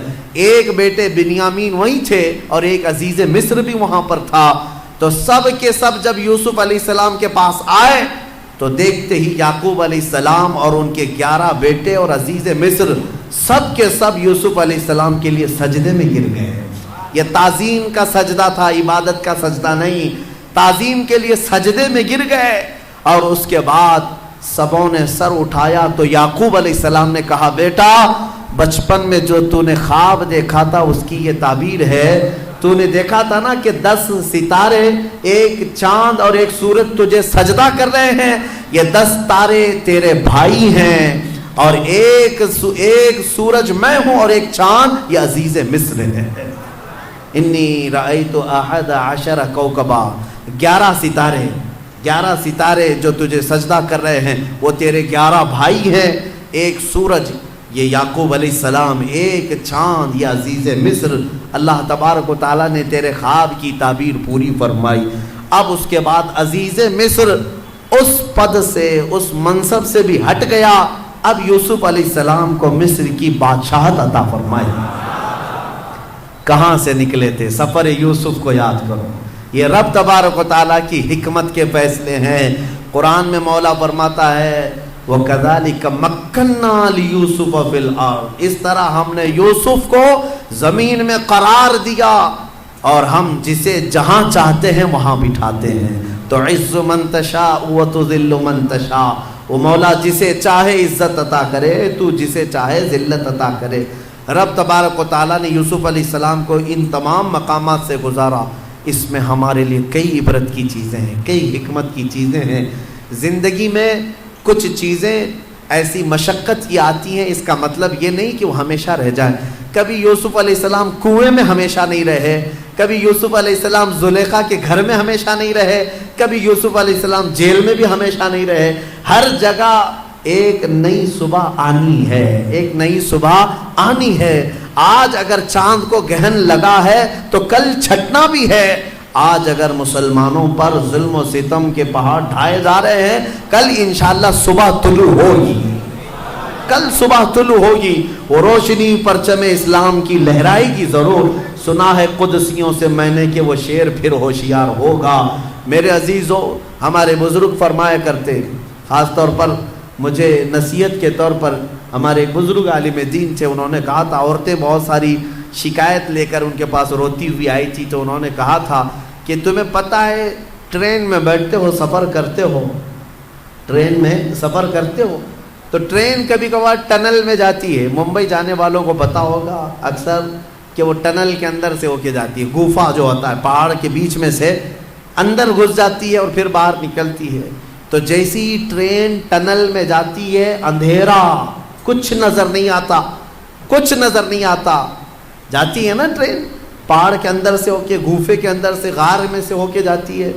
A: ایک بیٹے بنیامین وہیں تھے اور ایک عزیز مصر بھی وہاں پر تھا. تو سب کے سب جب یوسف علیہ السلام کے پاس آئے تو دیکھتے ہی یعقوب علیہ السلام اور ان کے 11 بیٹے اور عزیز مصر سب کے سب یوسف علیہ السلام کے لیے سجدے میں گر گئے. یہ تعظیم کا سجدہ تھا, عبادت کا سجدہ نہیں, تعظیم کے لیے سجدے میں گر گئے. اور اس کے بعد سبوں نے سر اٹھایا تو یعقوب علیہ السلام نے کہا بیٹا بچپن میں جو تو نے خواب دیکھا تھا اس کی یہ تعبیر ہے. تو نے دیکھا تھا نا کہ 10 ستارے, ایک چاند اور ایک سورج تجھے سجدہ کر رہے ہیں, یہ 10 تارے تیرے بھائی ہیں, اور ایک سورج میں ہوں اور ایک چاند یہ عزیز مصر ہے. انی رأیت 11 کوکبا, 11 ستارے جو تجھے سجدہ کر رہے ہیں وہ تیرے 11 بھائی ہیں, ایک سورج یہ یعقوب علیہ السلام, ایک چاند یہ عزیز مصر. اللہ تبارک و تعالیٰ نے تیرے خواب کی تعبیر پوری فرمائی. اب اس کے بعد عزیز مصر اس پد سے, اس منصب سے بھی ہٹ گیا. اب یوسف علیہ السلام کو مصر کی بادشاہت عطا فرمائی. کہاں سے نکلے تھے؟ سفر یوسف کو یاد کرو. یہ رب تبارک و تعالیٰ کی حکمت کے فیصلے ہیں. قرآن میں مولا فرماتا ہے وَكَذَلِكَ مَكَّنَّا لِيُوسُفَ فِي الْأَرْضِ, اس طرح ہم نے یوسف کو زمین میں قرار دیا اور ہم جسے جہاں چاہتے ہیں وہاں بٹھاتے ہیں. تُعِزُّ مَن تَشَاءُ وَتُذِلُّ مَن تَشَاءُ, وہ مولا جسے چاہے عزت عطا کرے, تو جسے چاہے ذلت عطا کرے. رب تبارک و تعالیٰ نے یوسف علیہ السلام کو ان تمام مقامات سے گزارا. اس میں ہمارے لیے کئی عبرت کی چیزیں ہیں، کئی حکمت کی چیزیں ہیں. زندگی میں کچھ چیزیں ایسی مشقت کی آتی ہیں، اس کا مطلب یہ نہیں کہ وہ ہمیشہ رہ جائیں. کبھی یوسف علیہ السلام کنویں میں ہمیشہ نہیں رہے، کبھی یوسف علیہ السلام زلیخا کے گھر میں ہمیشہ نہیں رہے، کبھی یوسف علیہ السلام جیل میں بھی ہمیشہ نہیں رہے. ہر جگہ ایک نئی صبح آنی ہے، ایک نئی صبح آنی ہے. آج اگر چاند کو گہن لگا ہے تو کل چھٹنا بھی ہے. آج اگر مسلمانوں پر ظلم و ستم کے پہاڑ ڈھائے جا رہے ہیں، کل انشاءاللہ صبح طلوع ہوگی، کل صبح طلوع ہوگی. وہ روشنی پرچم اسلام کی لہرائے گی ضرور. سنا ہے قدسیوں سے میں نے کہ وہ شیر پھر ہوشیار ہوگا. میرے عزیزو، ہمارے بزرگ فرمایا کرتے، خاص طور پر مجھے نصیحت کے طور پر ہمارے ایک بزرگ عالم دین تھے، انہوں نے کہا تھا، عورتیں بہت ساری شکایت لے کر ان کے پاس روتی ہوئی آئی تھی، تو انہوں نے کہا تھا کہ تمہیں پتہ ہے ٹرین میں بیٹھتے ہو، سفر کرتے ہو، ٹرین میں سفر کرتے ہو تو ٹرین کبھی کبھار ٹنل میں جاتی ہے. ممبئی جانے والوں کو پتہ ہوگا اکثر کہ وہ ٹنل کے اندر سے ہو کے جاتی ہے. گوفا جو ہوتا ہے پہاڑ کے بیچ میں سے اندر گھس جاتی ہے اور پھر باہر نکلتی ہے. تو جیسی ٹرین ٹنل میں جاتی ہے، اندھیرا، کچھ نظر نہیں آتا، کچھ نظر نہیں آتا. جاتی ہے نا ٹرین پہاڑ کے اندر سے ہو کے، گوفے کے اندر سے، غار میں سے ہو کے جاتی ہے،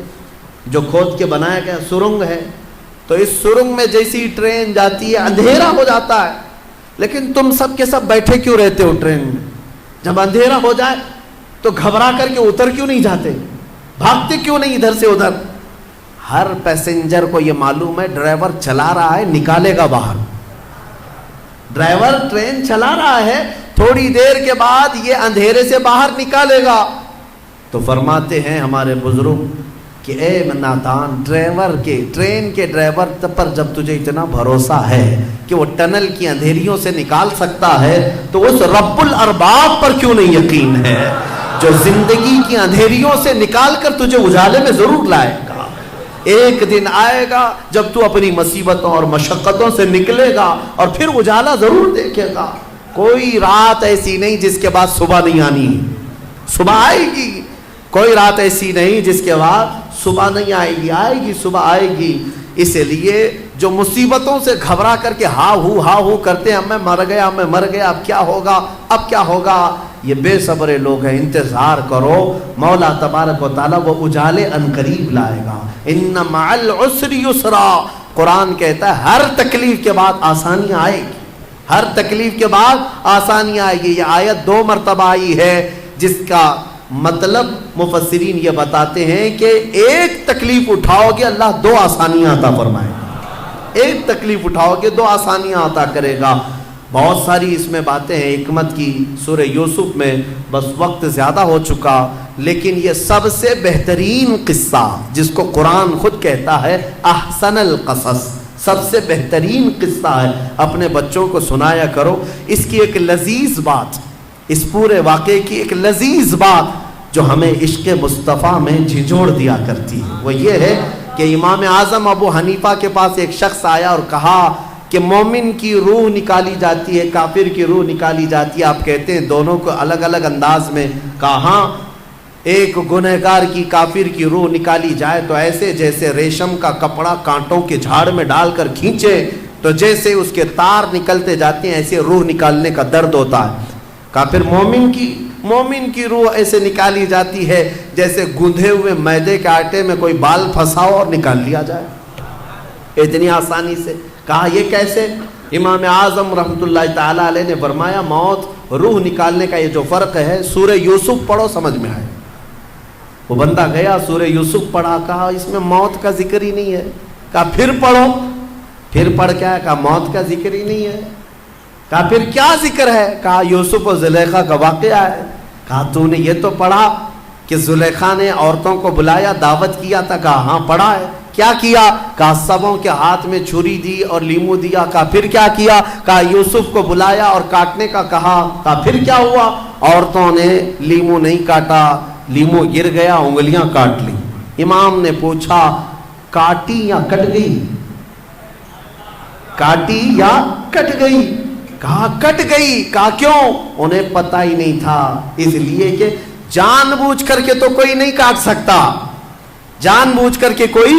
A: جو کھود کے بنایا گیا سرنگ ہے. تو اس سرنگ میں جیسی ٹرین جاتی ہے اندھیرا ہو جاتا ہے. لیکن تم سب کے سب بیٹھے کیوں رہتے ہو ٹرین میں؟ جب اندھیرا ہو جائے تو گھبرا کر کے اتر کیوں نہیں جاتے؟ بھاگتے کیوں نہیں ادھر سے ادھر؟ ہر پیسنجر کو یہ معلوم ہے ڈرائیور چلا رہا ہے، نکالے گا باہر. ڈرائیور ٹرین چلا رہا ہے، تھوڑی دیر کے بعد یہ اندھیرے سے باہر نکالے گا. تو فرماتے ہیں ہمارے بزرگ کہ اے نادان ڈرائیور کے، ٹرین کے ڈرائیور پر جب تجھے اتنا بھروسہ ہے کہ وہ ٹنل کی اندھیریوں سے نکال سکتا ہے تو اس رب الارباب پر کیوں نہیں یقین ہے جو زندگی کی اندھیریوں سے نکال کر تجھے اجالے میں ضرور لائے گا. ایک دن آئے گا جب تو اپنی مصیبتوں اور مشقتوں سے نکلے گا اور پھر اجالا ضرور دیکھے گا. کوئی رات ایسی نہیں جس کے بعد صبح نہیں آنی، صبح آئے گی. کوئی رات ایسی نہیں جس کے بعد صبح نہیں آئے گی، آئے گی، صبح آئے گی. اس لیے جو مصیبتوں سے گھبرا کر کے ہا ہو کرتے ہیں، اب میں مر گیا، میں مر گیا، اب کیا ہوگا، اب کیا ہوگا، یہ بے صبر لوگ ہیں. انتظار کرو، مولا تبارک و تعالیٰ وہ اجالے عنقریب لائے گا. ان مع العسر یسرا، قرآن کہتا ہے ہر تکلیف کے بعد آسانی آئے گی، ہر تکلیف کے بعد آسانی آئے گی. یہ آیت 2 مرتبہ آئی ہے جس کا مطلب مفسرین یہ بتاتے ہیں کہ ایک تکلیف اٹھاؤ گے اللہ 2 آسانیاں عطا فرمائے گا. ایک تکلیف اٹھاؤ گے 2 آسانیاں عطا کرے گا. بہت ساری اس میں باتیں ہیں حکمت کی سورہ یوسف میں، بس وقت زیادہ ہو چکا. لیکن یہ سب سے بہترین قصہ جس کو قرآن خود کہتا ہے احسن القصص، سب سے بہترین قصہ ہے. اپنے بچوں کو سنایا کرو. اس کی ایک لذیذ بات، اس پورے واقعے کی ایک لذیذ بات جو ہمیں عشق مصطفیٰ میں جھنجھوڑ دیا کرتی ہے، وہ یہ ہے کہ امام اعظم ابو حنیفہ کے پاس ایک شخص آیا اور کہا کہ مومن کی روح نکالی جاتی ہے، کافر کی روح نکالی جاتی ہے، آپ کہتے ہیں دونوں کو الگ الگ انداز میں. کہا ہاں، ایک گنہگار کی، کافر کی روح نکالی جائے تو ایسے جیسے ریشم کا کپڑا کانٹوں کے جھاڑ میں ڈال کر کھینچے تو جیسے اس کے تار نکلتے جاتے ہیں ایسے روح نکالنے کا درد ہوتا ہے. کہا پھر مومن کی روح ایسے نکالی جاتی ہے جیسے گندھے ہوئے میدے کے آٹے میں کوئی بال پھنساؤ اور نکال لیا جائے، اتنی آسانی سے. کہا یہ کیسے؟ امام اعظم رحمۃ اللہ تعالی علیہ نے فرمایا موت روح نکالنے کا یہ جو فرق ہے، سورہ یوسف پڑھو سمجھ میں آئے. وہ بندہ گیا سورہ یوسف پڑھا، کہا اس میں موت کا ذکر ہی نہیں ہے. کہا پھر پڑھو. پھر پڑھ کیا ہے؟ کہا موت کا ذکر ہی نہیں ہے. کہا پھر کیا ذکر ہے؟ کہا یوسف و زلیخا کا واقعہ ہے. کہا تو نے یہ تو پڑھا کہ زلیخا نے عورتوں کو بلایا، دعوت کیا تھا. کہا ہاں پڑھا ہے. کیا کیا؟ کہا سبوں کے ہاتھ میں چھری دی اور لیمو دیا. کہا پھر کیا کیا؟ کہا یوسف کو بلایا اور کاٹنے کا کہا. کہا پھر کیا ہوا؟ عورتوں نے لیمو نہیں کاٹا، لیمو گر گیا، انگلیاں کاٹ لی. امام نے پوچھا کاٹی یا کٹ گئی؟ کاٹی یا کٹ گئی؟ کہا کٹ گئی. کہا کیوں؟ انہیں پتا ہی نہیں تھا. اس لیے کہ جان بوجھ کر کے تو کوئی نہیں کاٹ سکتا, جان بوجھ کر کے کوئی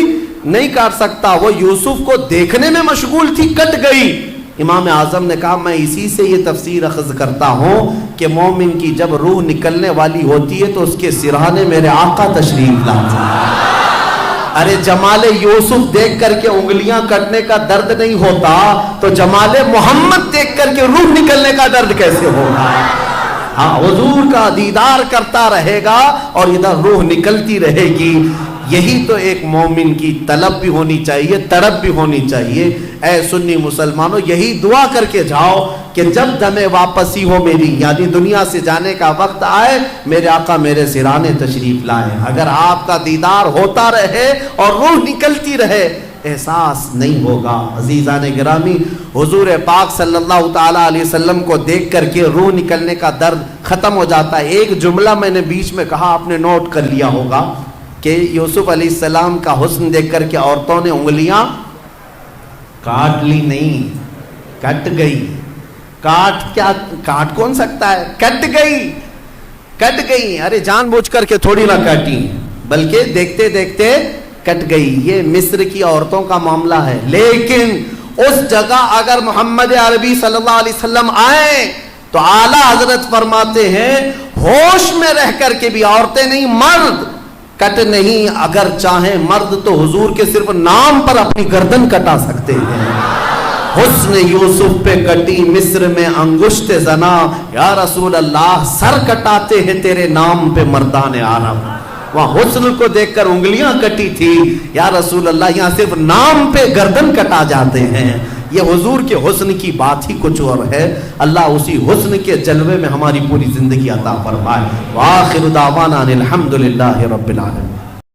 A: نہیں کاٹ سکتا. وہ یوسف کو دیکھنے میں مشغول تھی, کٹ گئی. امام اعظم نے کہا میں اسی سے یہ تفسیر اخذ کرتا ہوں کہ مومن کی جب روح نکلنے والی ہوتی ہے تو اس کے سرہانے میرے آقا تشریف لاتے ہیں. ارے جمال یوسف دیکھ کر کے انگلیاں کٹنے کا درد نہیں ہوتا تو جمال محمد دیکھ کر کے روح نکلنے کا درد کیسے ہوگا؟ ہاں, حضور کا دیدار کرتا رہے گا اور ادھر روح نکلتی رہے گی. یہی تو ایک مومن کی طلب بھی ہونی چاہیے, طرب بھی ہونی چاہیے. اے سنی مسلمانوں, یہی دعا کر کے جاؤ کہ جب دم واپسی ہو میری, یعنی دنیا سے جانے کا وقت آئے, میرے آقا میرے سرانے تشریف لائے. اگر آپ کا دیدار ہوتا رہے اور روح نکلتی رہے, احساس نہیں ہوگا. عزیزان گرامی, حضور پاک صلی اللہ تعالی علیہ وسلم کو دیکھ کر کے روح نکلنے کا درد ختم ہو جاتا ہے. ایک جملہ میں نے بیچ میں کہا, آپ نے نوٹ کر لیا ہوگا کہ یوسف علیہ السلام کا حسن دیکھ کر کے عورتوں نے انگلیاں کاٹ لی نہیں, کٹ گئی. کاٹ کون سکتا ہے؟ کٹ گئی, کٹ گئی. ارے جان بوجھ کر کے تھوڑی نہ کاٹی, بلکہ دیکھتے دیکھتے کٹ گئی. یہ مصر کی عورتوں کا معاملہ ہے. لیکن اس جگہ اگر محمد عربی صلی اللہ علیہ وسلم آئیں تو اعلیٰ حضرت فرماتے ہیں ہوش میں رہ کر کے بھی عورتیں نہیں, مرد کٹ نہیں. اگر چاہیں مرد تو حضور کے صرف نام پر اپنی گردن کٹا سکتے ہیں. حسن یوسف پہ کٹی مصر میں انگشت زنا, یا رسول اللہ سر کٹاتے ہیں تیرے نام پہ مردان عالم. وہاں حسن کو دیکھ کر انگلیاں کٹی تھی, یا رسول اللہ یہاں صرف نام پہ گردن کٹا جاتے ہیں. یہ حضور کے حسن کی بات ہی کچھ اور ہے. اللہ اسی حسن کے جلوے میں ہماری پوری زندگی عطا فرمائے. وآخر دعوانا الحمدللہ رب العالمین.